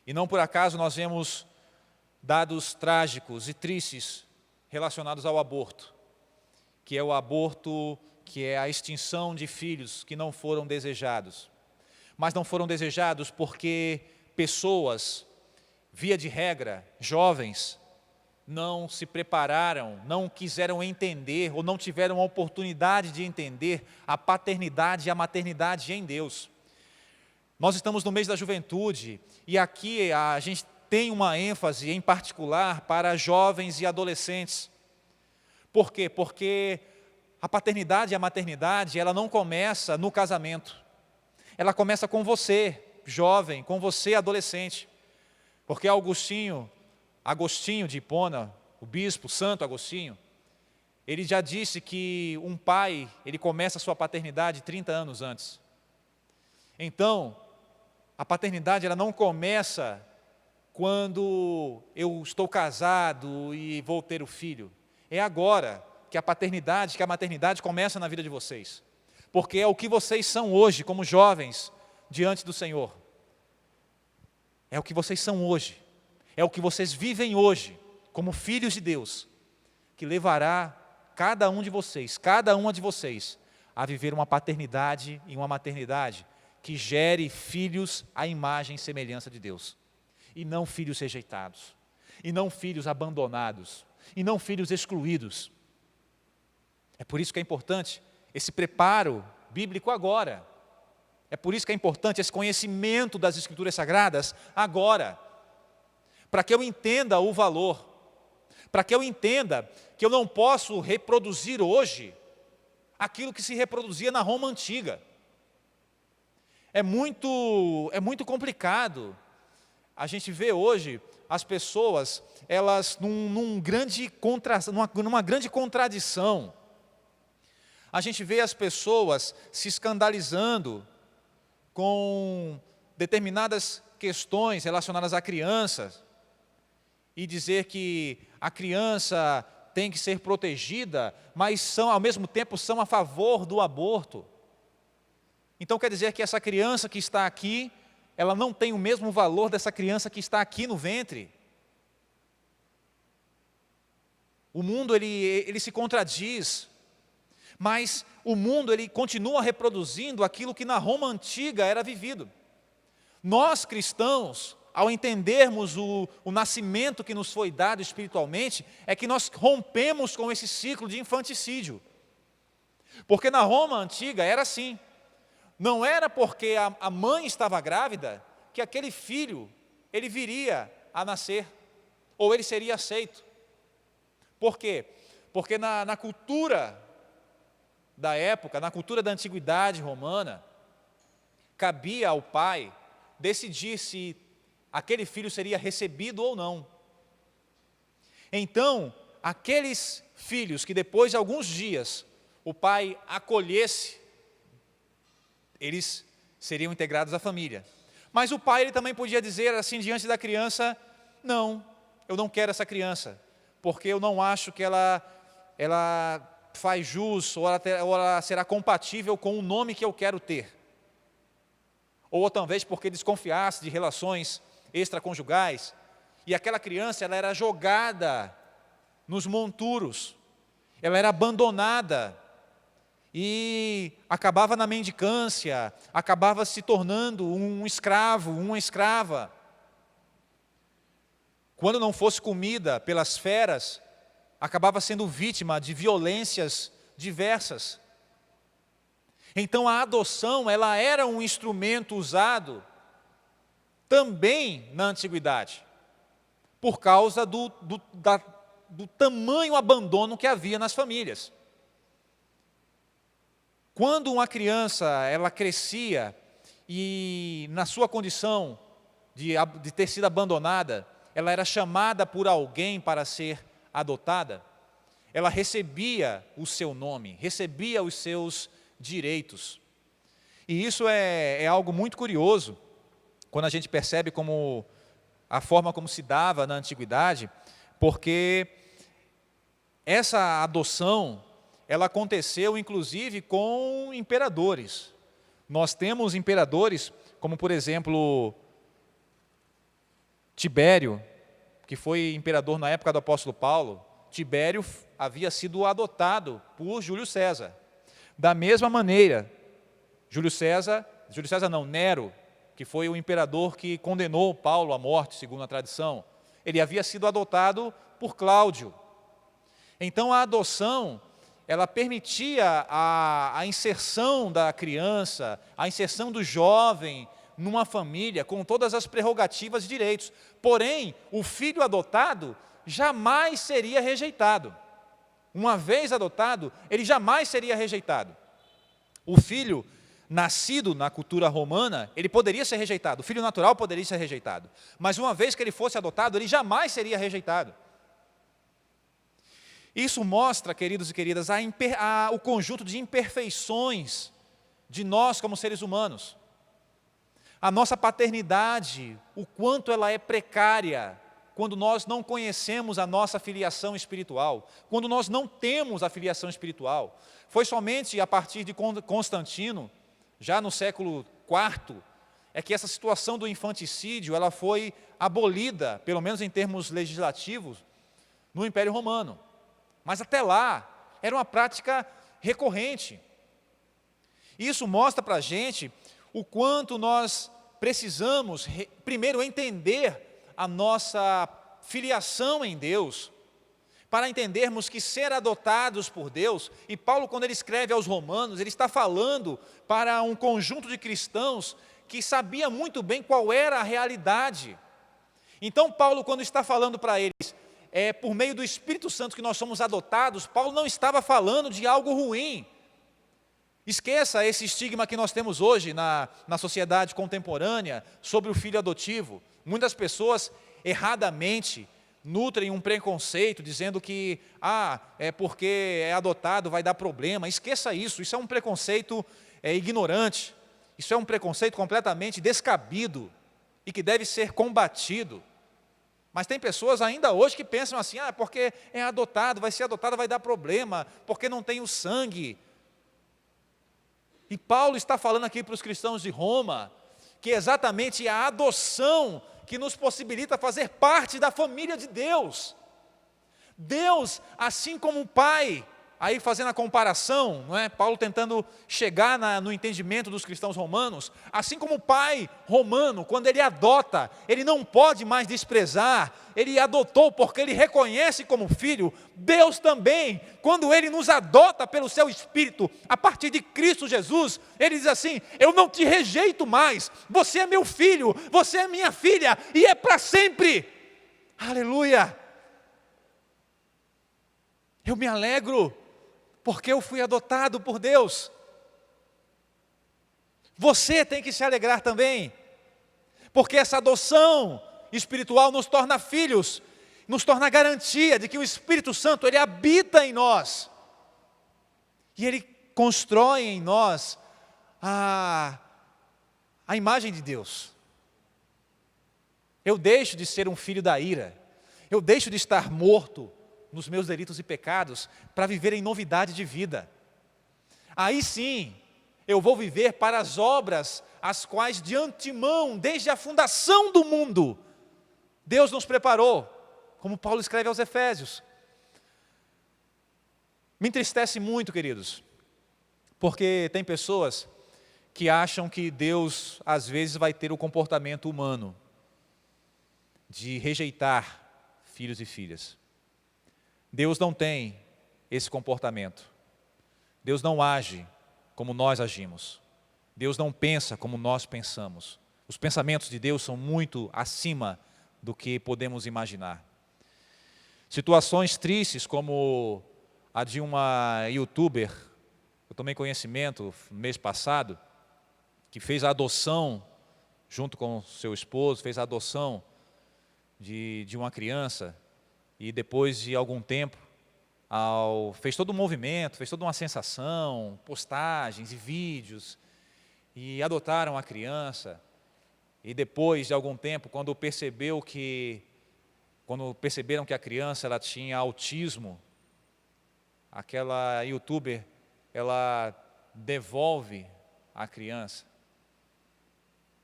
E não por acaso nós vemos dados trágicos e tristes relacionados ao aborto, que é o aborto, que é a extinção de filhos que não foram desejados. Mas não foram desejados porque pessoas, via de regra, jovens, não se prepararam, não quiseram entender ou não tiveram a oportunidade de entender a paternidade e a maternidade em Deus. Nós estamos no mês da juventude e aqui a gente tem uma ênfase em particular para jovens e adolescentes. Por quê? Porque a paternidade e a maternidade, ela não começa no casamento. Ela começa com você, jovem, com você, adolescente. Porque Agostinho de Hipona, o bispo Santo Agostinho, ele já disse que um pai, ele começa a sua paternidade 30 anos antes. Então, a paternidade ela não começa quando eu estou casado e vou ter o filho. É agora que a paternidade, que a maternidade começa na vida de vocês. Porque é o que vocês são hoje, como jovens, diante do Senhor. É o que vocês são hoje. É o que vocês vivem hoje, como filhos de Deus, que levará cada um de vocês, cada uma de vocês, a viver uma paternidade e uma maternidade que gere filhos à imagem e semelhança de Deus. E não filhos rejeitados, e não filhos abandonados, e não filhos excluídos. É por isso que é importante esse preparo bíblico agora. É por isso que é importante esse conhecimento das Escrituras Sagradas agora. Para que eu entenda o valor, para que eu entenda que eu não posso reproduzir hoje aquilo que se reproduzia na Roma antiga. É muito complicado. A gente vê hoje as pessoas, elas numa grande contradição. A gente vê as pessoas se escandalizando com determinadas questões relacionadas a crianças. e dizer que a criança tem que ser protegida, mas ao mesmo tempo são a favor do aborto. Então quer dizer que essa criança que está aqui, ela não tem o mesmo valor dessa criança que está aqui no ventre. O mundo ele se contradiz, mas o mundo ele continua reproduzindo aquilo que na Roma antiga era vivido. Nós cristãos, ao entendermos o nascimento que nos foi dado espiritualmente, é que nós rompemos com esse ciclo de infanticídio. Porque na Roma antiga era assim. Não era porque a mãe estava grávida que aquele filho ele viria a nascer, ou ele seria aceito. Por quê? Porque na cultura da época, na cultura da antiguidade romana, cabia ao pai decidir se aquele filho seria recebido ou não. Então, aqueles filhos que depois de alguns dias o pai acolhesse, eles seriam integrados à família. Mas o pai ele também podia dizer assim diante da criança, não, eu não quero essa criança, porque eu não acho que ela faz jus, ou ela será compatível com o nome que eu quero ter. Ou talvez porque desconfiasse de relações extraconjugais, e aquela criança ela era jogada nos monturos, ela era abandonada, e acabava na mendicância, acabava se tornando um escravo, uma escrava. Quando não fosse comida pelas feras, acabava sendo vítima de violências diversas. Então a adoção, ela era um instrumento usado também na antiguidade, por causa do tamanho abandono que havia nas famílias. Quando uma criança ela crescia e na sua condição de ter sido abandonada, ela era chamada por alguém para ser adotada, ela recebia o seu nome, recebia os seus direitos. E isso é algo muito curioso, quando a gente percebe como a forma como se dava na antiguidade, porque essa adoção, ela aconteceu inclusive com imperadores. Nós temos imperadores, como por exemplo, Tibério, que foi imperador na época do apóstolo Paulo. Tibério havia sido adotado por Júlio César. Da mesma maneira, Nero, que foi o imperador que condenou Paulo à morte, segundo a tradição, ele havia sido adotado por Cláudio. Então a adoção, ela permitia a inserção da criança, a inserção do jovem numa família com todas as prerrogativas e direitos. Porém, o filho adotado jamais seria rejeitado. Uma vez adotado, ele jamais seria rejeitado. O filho nascido na cultura romana, ele poderia ser rejeitado. O filho natural poderia ser rejeitado. Mas uma vez que ele fosse adotado, ele jamais seria rejeitado. Isso mostra, queridos e queridas, o conjunto de imperfeições de nós como seres humanos. A nossa paternidade, o quanto ela é precária, quando nós não conhecemos a nossa filiação espiritual, quando nós não temos a filiação espiritual. Foi somente a partir de Constantino, já no século IV, é que essa situação do infanticídio ela foi abolida, pelo menos em termos legislativos, no Império Romano. Mas até lá, era uma prática recorrente. Isso mostra para a gente o quanto nós precisamos, primeiro, entender a nossa filiação em Deus, para entendermos que ser adotados por Deus, e Paulo, quando ele escreve aos Romanos, ele está falando para um conjunto de cristãos que sabia muito bem qual era a realidade. Então, Paulo, quando está falando para eles, por meio do Espírito Santo que nós somos adotados, Paulo não estava falando de algo ruim. Esqueça esse estigma que nós temos hoje na sociedade contemporânea sobre o filho adotivo. Muitas pessoas, erradamente, nutrem um preconceito, dizendo que, porque é adotado vai dar problema. Esqueça isso, isso é um preconceito ignorante. Isso é um preconceito completamente descabido e que deve ser combatido. Mas tem pessoas ainda hoje que pensam assim, porque é adotado, vai ser adotado, vai dar problema, porque não tem o sangue. E Paulo está falando aqui para os cristãos de Roma, que exatamente a adoção que nos possibilita fazer parte da família de Deus. Deus, assim como o Pai, aí fazendo a comparação, não é? Paulo tentando chegar no entendimento dos cristãos romanos, assim como o pai romano, quando ele adota, ele não pode mais desprezar, ele adotou porque ele reconhece como filho. Deus também, quando ele nos adota pelo seu Espírito, a partir de Cristo Jesus, ele diz assim: eu não te rejeito mais, você é meu filho, você é minha filha, e é para sempre. Aleluia! Eu me alegro, porque eu fui adotado por Deus. Você tem que se alegrar também, porque essa adoção espiritual nos torna filhos, nos torna a garantia de que o Espírito Santo, ele habita em nós, e ele constrói em nós a imagem de Deus. Eu deixo de ser um filho da ira, eu deixo de estar morto nos meus delitos e pecados, para viver em novidade de vida. Aí sim, eu vou viver para as obras, as quais de antemão, desde a fundação do mundo, Deus nos preparou, como Paulo escreve aos Efésios. Me entristece muito, queridos, porque tem pessoas que acham que Deus, às vezes, vai ter o comportamento humano, de rejeitar filhos e filhas. Deus não tem esse comportamento. Deus não age como nós agimos. Deus não pensa como nós pensamos. Os pensamentos de Deus são muito acima do que podemos imaginar. Situações tristes como a de uma youtuber, eu tomei conhecimento no mês passado, que fez a adoção, junto com seu esposo, fez a adoção de uma criança. E depois de algum tempo, fez todo um movimento, fez toda uma sensação, postagens e vídeos, e adotaram a criança. E depois de algum tempo, quando perceberam que a criança ela tinha autismo, aquela youtuber, ela devolve a criança.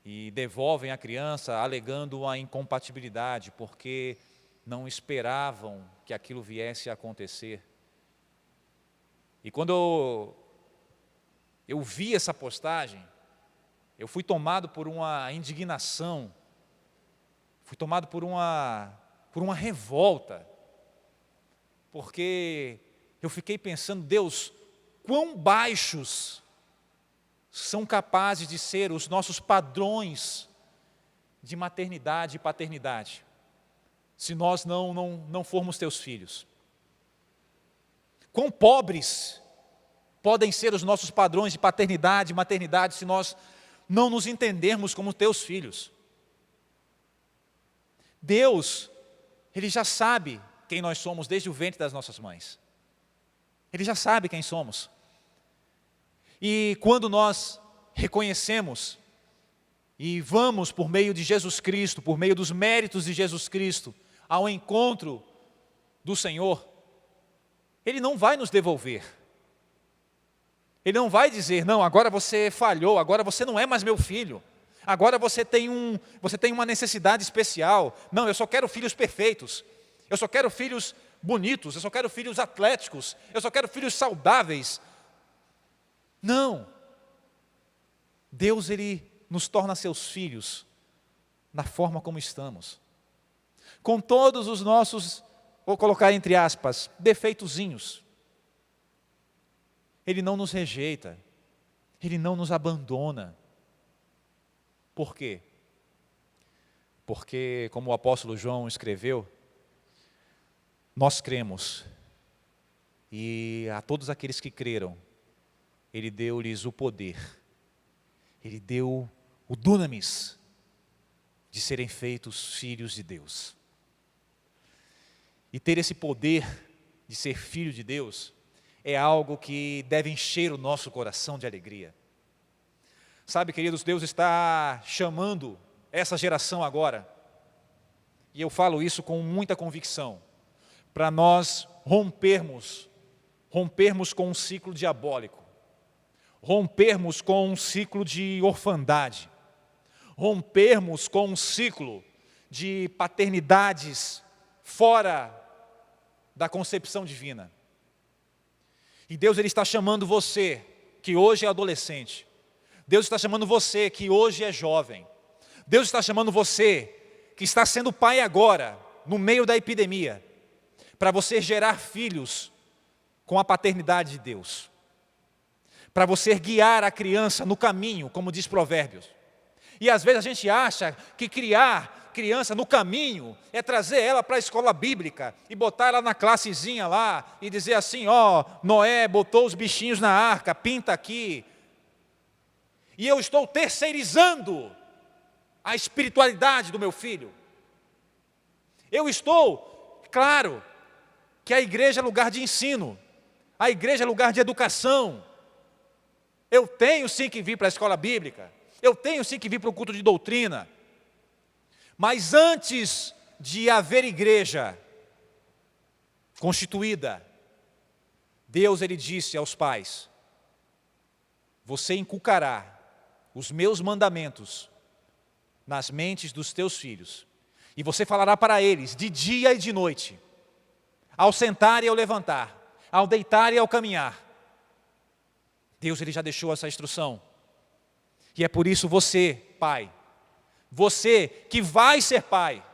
E devolvem a criança alegando a incompatibilidade, porque não esperavam que aquilo viesse a acontecer. E quando eu vi essa postagem, eu fui tomado por uma indignação, fui tomado por uma revolta, porque eu fiquei pensando, Deus, quão baixos são capazes de ser os nossos padrões de maternidade e paternidade, se nós não formos teus filhos. Quão pobres podem ser os nossos padrões de paternidade e maternidade se nós não nos entendermos como teus filhos. Deus, Ele já sabe quem nós somos desde o ventre das nossas mães. Ele já sabe quem somos. E quando nós reconhecemos e vamos por meio de Jesus Cristo, por meio dos méritos de Jesus Cristo, ao encontro do Senhor, Ele não vai nos devolver. Ele não vai dizer, não, agora você falhou, agora você não é mais meu filho, agora você tem uma necessidade especial. Não, eu só quero filhos perfeitos, eu só quero filhos bonitos, eu só quero filhos atléticos, eu só quero filhos saudáveis. Não. Deus, Ele nos torna seus filhos na forma como estamos. Com todos os nossos, vou colocar entre aspas, defeitozinhos. Ele não nos rejeita, Ele não nos abandona. Por quê? Porque, como o apóstolo João escreveu, nós cremos, e a todos aqueles que creram, Ele deu-lhes o poder, Ele deu o dunamis, de serem feitos filhos de Deus. E ter esse poder de ser filho de Deus é algo que deve encher o nosso coração de alegria. Sabe, queridos, Deus está chamando essa geração agora e eu falo isso com muita convicção, para nós rompermos com um ciclo diabólico, rompermos com um ciclo de orfandade, rompermos com um ciclo de paternidades fora da concepção divina. E Deus ele está chamando você, que hoje é adolescente. Deus está chamando você, que hoje é jovem. Deus está chamando você, que está sendo pai agora, no meio da epidemia, para você gerar filhos com a paternidade de Deus. Para você guiar a criança no caminho, como diz Provérbios. E às vezes a gente acha que criar criança no caminho é trazer ela para a escola bíblica e botar ela na classezinha lá e dizer assim, ó, Noé botou os bichinhos na arca, pinta aqui. E eu estou terceirizando a espiritualidade do meu filho. Eu estou, claro, que a igreja é lugar de ensino, a igreja é lugar de educação. Eu tenho sim que vir para a escola bíblica, eu tenho sim que vir para o culto de doutrina. Mas antes de haver igreja constituída, Deus ele disse aos pais, você inculcará os meus mandamentos nas mentes dos teus filhos, e você falará para eles de dia e de noite, ao sentar e ao levantar, ao deitar e ao caminhar. Deus ele já deixou essa instrução, e é por isso você, pai, você que vai ser pai,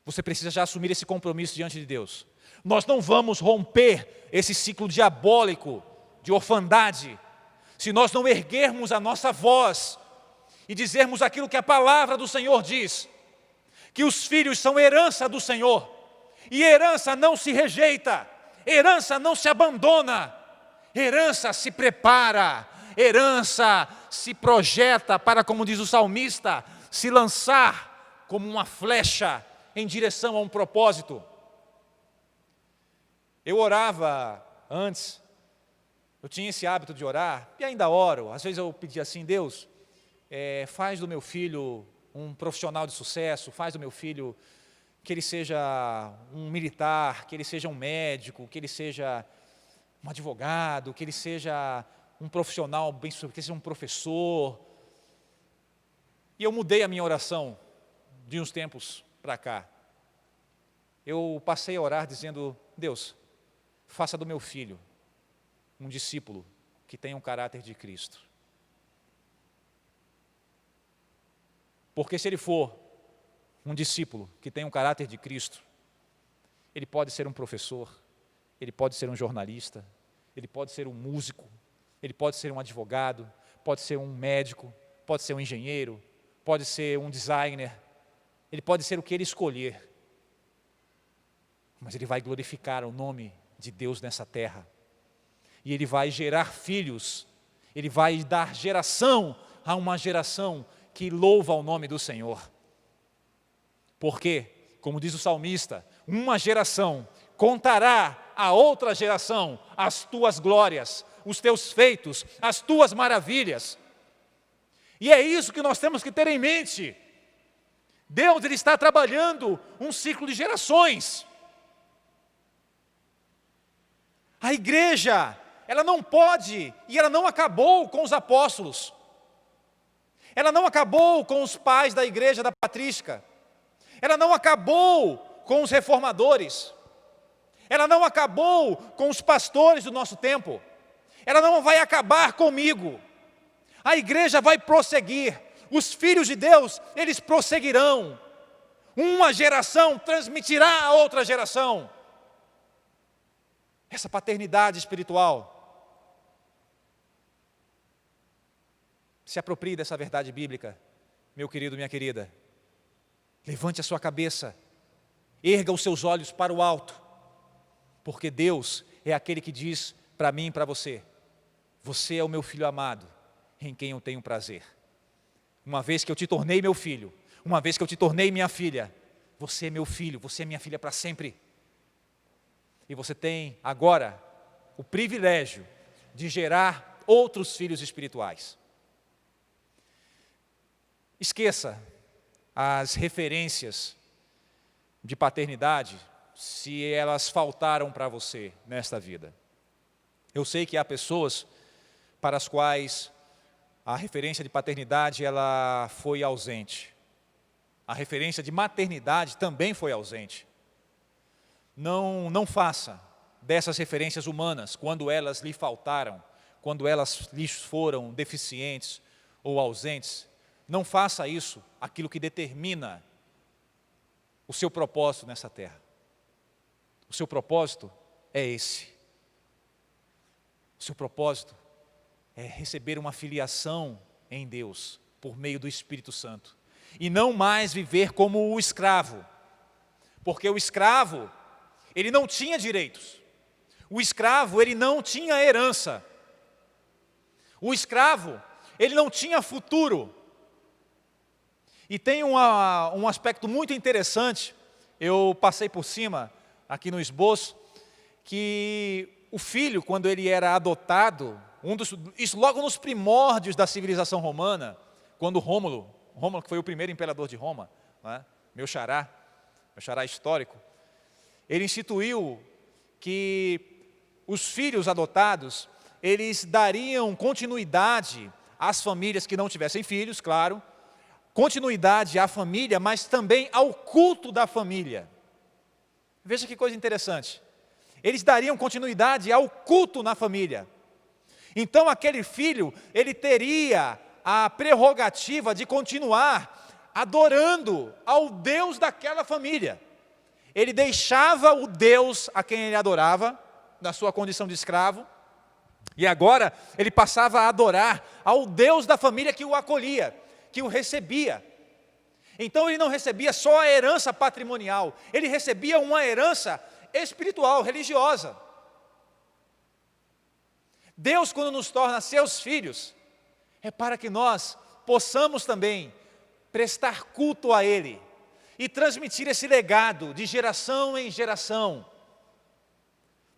você precisa já assumir esse compromisso diante de Deus. Nós não vamos romper esse ciclo diabólico de orfandade, se nós não erguermos a nossa voz e dizermos aquilo que a palavra do Senhor diz, que os filhos são herança do Senhor, e herança não se rejeita, herança não se abandona, herança se prepara, herança se projeta para, como diz o salmista, se lançar como uma flecha em direção a um propósito. Eu orava antes, eu tinha esse hábito de orar, e ainda oro, às vezes eu pedia assim, Deus, faz do meu filho um profissional de sucesso, faz do meu filho que ele seja um militar, que ele seja um médico, que ele seja um advogado, que ele seja um profissional bem sucedido, que ele seja um professor. E eu mudei a minha oração de uns tempos para cá. Eu passei a orar dizendo, Deus, faça do meu filho um discípulo que tenha um caráter de Cristo. Porque se ele for um discípulo que tem um caráter de Cristo, ele pode ser um professor, ele pode ser um jornalista, ele pode ser um músico, ele pode ser um advogado, pode ser um médico, pode ser um engenheiro, pode ser um designer, ele pode ser o que ele escolher, mas ele vai glorificar o nome de Deus nessa terra, e ele vai gerar filhos, ele vai dar geração a uma geração que louva o nome do Senhor. Porque, como diz o salmista, uma geração contará a outra geração as tuas glórias, os teus feitos, as tuas maravilhas. E é isso que nós temos que ter em mente. Deus ele está trabalhando um ciclo de gerações. A igreja, ela não pode, e ela não acabou com os apóstolos. Ela não acabou com os pais da igreja da patrística. Ela não acabou com os reformadores. Ela não acabou com os pastores do nosso tempo. Ela não vai acabar comigo. A igreja vai prosseguir. Os filhos de Deus, eles prosseguirão. Uma geração transmitirá a outra geração essa paternidade espiritual. Se aproprie dessa verdade bíblica, meu querido, minha querida. Levante a sua cabeça, erga os seus olhos para o alto, porque Deus é aquele que diz para mim e para você, você é o meu filho amado, em quem eu tenho prazer. Uma vez que eu te tornei meu filho, uma vez que eu te tornei minha filha, você é meu filho, você é minha filha para sempre. E você tem agora o privilégio de gerar outros filhos espirituais. Esqueça as referências de paternidade, se elas faltaram para você nesta vida. Eu sei que há pessoas para as quais a referência de paternidade ela foi ausente. A referência de maternidade também foi ausente. Não faça dessas referências humanas, quando elas lhe faltaram, quando elas lhe foram deficientes ou ausentes, não faça isso aquilo que determina o seu propósito nessa terra. O seu propósito é esse. O seu propósito é receber uma filiação em Deus por meio do Espírito Santo. E não mais viver como o escravo. Porque o escravo, ele não tinha direitos. O escravo, ele não tinha herança. O escravo, ele não tinha futuro. E tem um aspecto muito interessante, eu passei por cima, aqui no esboço, que o filho, quando ele era adotado, isso logo nos primórdios da civilização romana, quando Rômulo, que foi o primeiro imperador de Roma, né, meu xará histórico, ele instituiu que os filhos adotados, eles dariam continuidade às famílias que não tivessem filhos, claro, continuidade à família, mas também ao culto da família. Veja que coisa interessante. Eles dariam continuidade ao culto na família. Então aquele filho, ele teria a prerrogativa de continuar adorando ao Deus daquela família. Ele deixava o Deus a quem ele adorava, na sua condição de escravo, e agora ele passava a adorar ao Deus da família que o acolhia, que o recebia. Então ele não recebia só a herança patrimonial, ele recebia uma herança espiritual, religiosa. Deus, quando nos torna seus filhos, é para que nós possamos também prestar culto a Ele e transmitir esse legado de geração em geração.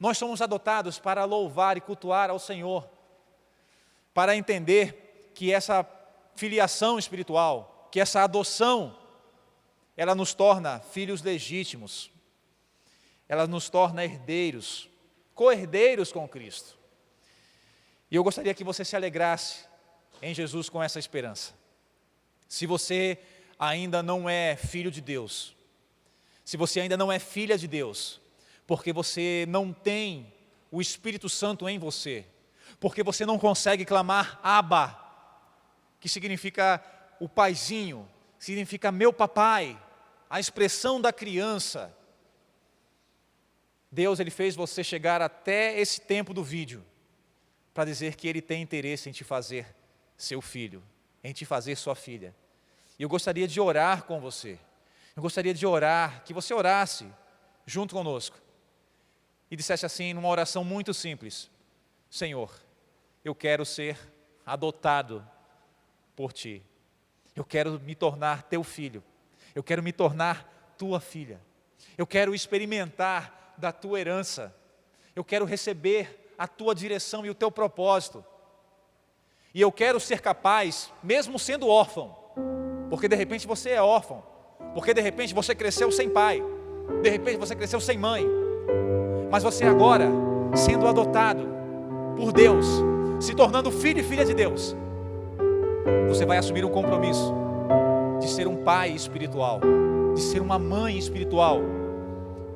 Nós somos adotados para louvar e cultuar ao Senhor, para entender que essa filiação espiritual, que essa adoção, ela nos torna filhos legítimos, ela nos torna herdeiros, co-herdeiros com Cristo. E eu gostaria que você se alegrasse em Jesus com essa esperança. Se você ainda não é filho de Deus, se você ainda não é filha de Deus, porque você não tem o Espírito Santo em você, porque você não consegue clamar Abba, que significa o paizinho, significa meu papai, a expressão da criança. Deus, Ele fez você chegar até esse tempo do vídeo, para dizer que Ele tem interesse em te fazer seu filho, em te fazer sua filha. E eu gostaria de orar com você, eu gostaria de orar, que você orasse junto conosco, e dissesse assim, numa oração muito simples: Senhor, eu quero ser adotado por Ti, eu quero me tornar Teu filho, eu quero me tornar Tua filha, eu quero experimentar da Tua herança, eu quero receber a Tua direção e o Teu propósito, e eu quero ser capaz, mesmo sendo órfão, porque de repente você é órfão, porque de repente você cresceu sem pai, de repente você cresceu sem mãe, mas você agora, sendo adotado por Deus, se tornando filho e filha de Deus, você vai assumir um compromisso de ser um pai espiritual, de ser uma mãe espiritual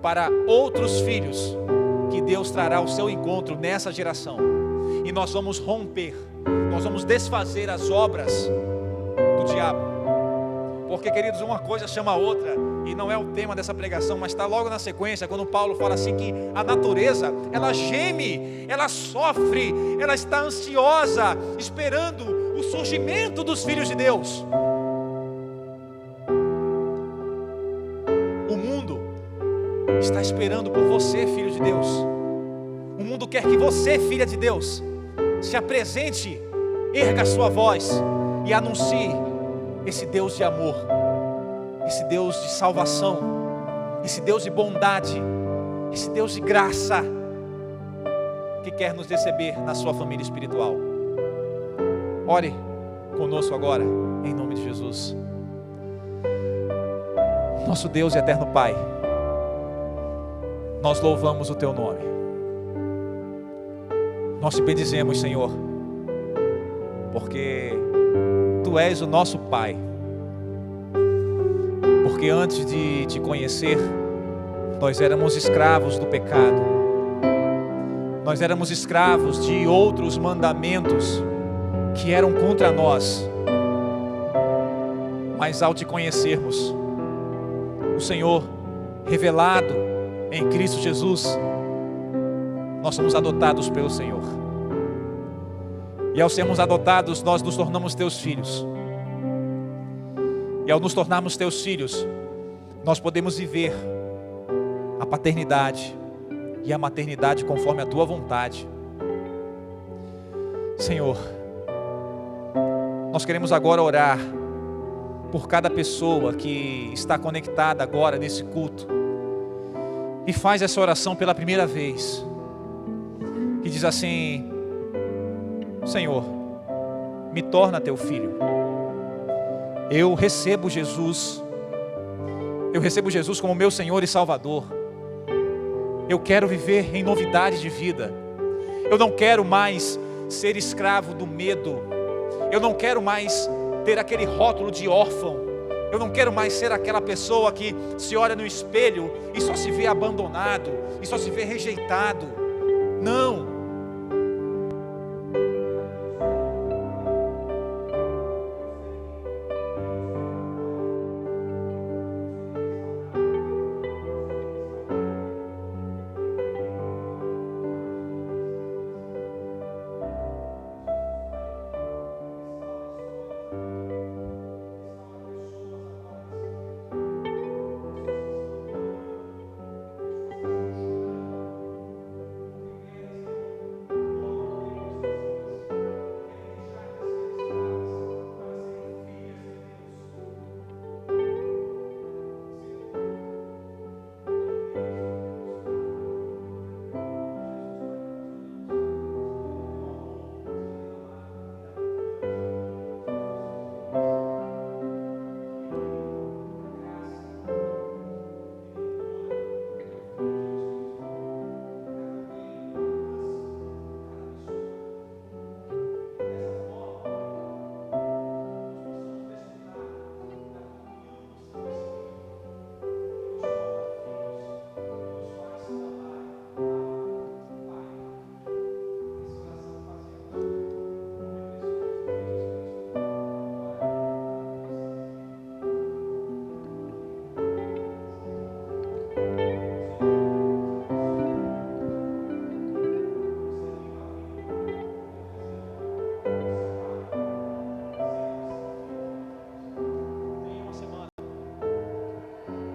para outros filhos que Deus trará ao seu encontro nessa geração. E nós vamos romper, nós vamos desfazer as obras do diabo. Porque, queridos, uma coisa chama a outra, e não é o tema dessa pregação, mas está logo na sequência, quando Paulo fala assim que a natureza, ela geme, ela sofre, ela está ansiosa, esperando o surgimento dos filhos de Deus. O mundo está esperando por você, filho de Deus. O mundo quer que você, filha de Deus, se apresente, erga a sua voz e anuncie esse Deus de amor, esse Deus de salvação, esse Deus de bondade, esse Deus de graça, que quer nos receber na sua família espiritual. Ore conosco agora, em nome de Jesus. Nosso Deus e eterno Pai, nós louvamos o Teu nome. Nós te bendizemos, Senhor, porque Tu és o nosso Pai. Porque antes de Te conhecer, nós éramos escravos do pecado. Nós éramos escravos de outros mandamentos que eram contra nós. Mas ao Te conhecermos, o Senhor revelado em Cristo Jesus, nós somos adotados pelo Senhor. E ao sermos adotados, nós nos tornamos Teus filhos. E ao nos tornarmos Teus filhos, nós podemos viver a paternidade e a maternidade conforme a Tua vontade. Senhor, nós queremos agora orar por cada pessoa que está conectada agora nesse culto e faz essa oração pela primeira vez, que diz assim: Senhor, me torna Teu filho. Eu recebo Jesus como meu Senhor e Salvador. Eu quero viver em novidade de vida. Eu não quero mais ser escravo do medo. Eu não quero mais ter aquele rótulo de órfão. Eu não quero mais ser aquela pessoa que se olha no espelho e só se vê abandonado, e só se vê rejeitado. Não.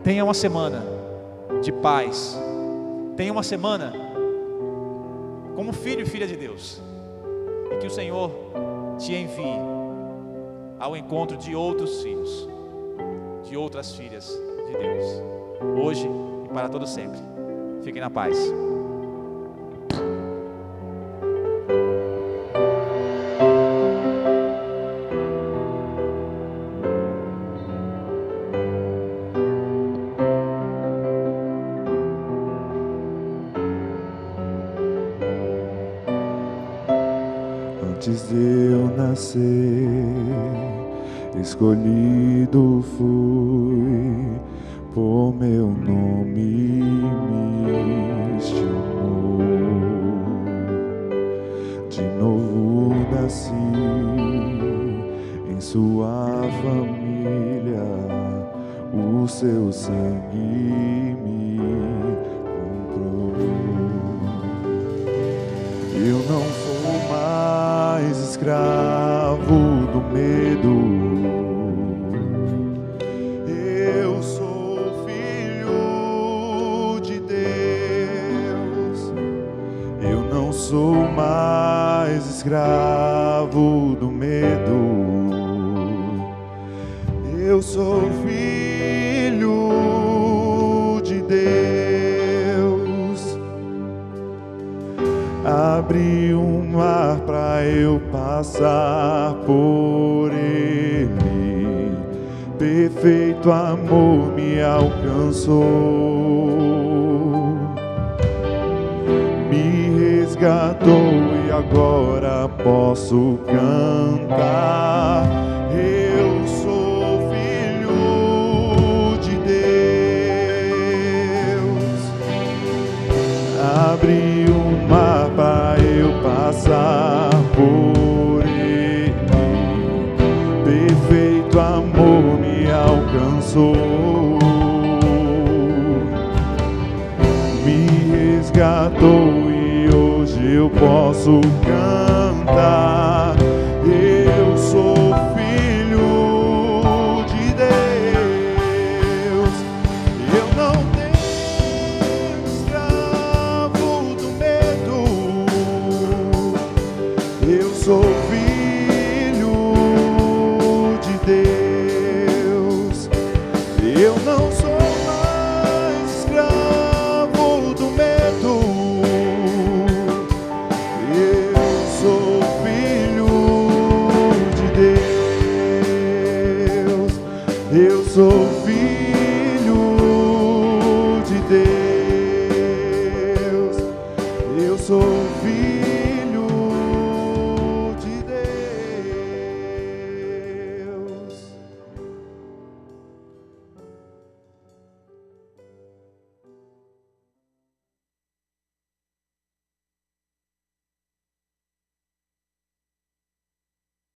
Tenha uma semana de paz. Tenha uma semana como filho e filha de Deus. E que o Senhor te envie ao encontro de outros filhos, de outras filhas de Deus, hoje e para todo sempre. Fiquem na paz. Antes de eu nascer, escolhido fui, por meu nome me chamou. De novo nasci em sua família, o seu sangue me comprou. Eu não sou mais escravo do medo. Eu sou filho de Deus. Eu não sou mais escravo do medo. Eu sou filho de Deus. Abri um mar pra eu passar por ele. perfeito amor me alcançou, me resgatou e agora posso cantar. Eu sou filho de Deus. Abri o mar para eu passar por ele, perfeito amor me alcançou, me resgatou e hoje eu posso cantar. Eu sou filho de Deus, eu não tenho escravo do medo, eu sou filho de Deus, eu não sou mais escravo do medo, eu sou filho de Deus, eu sou filho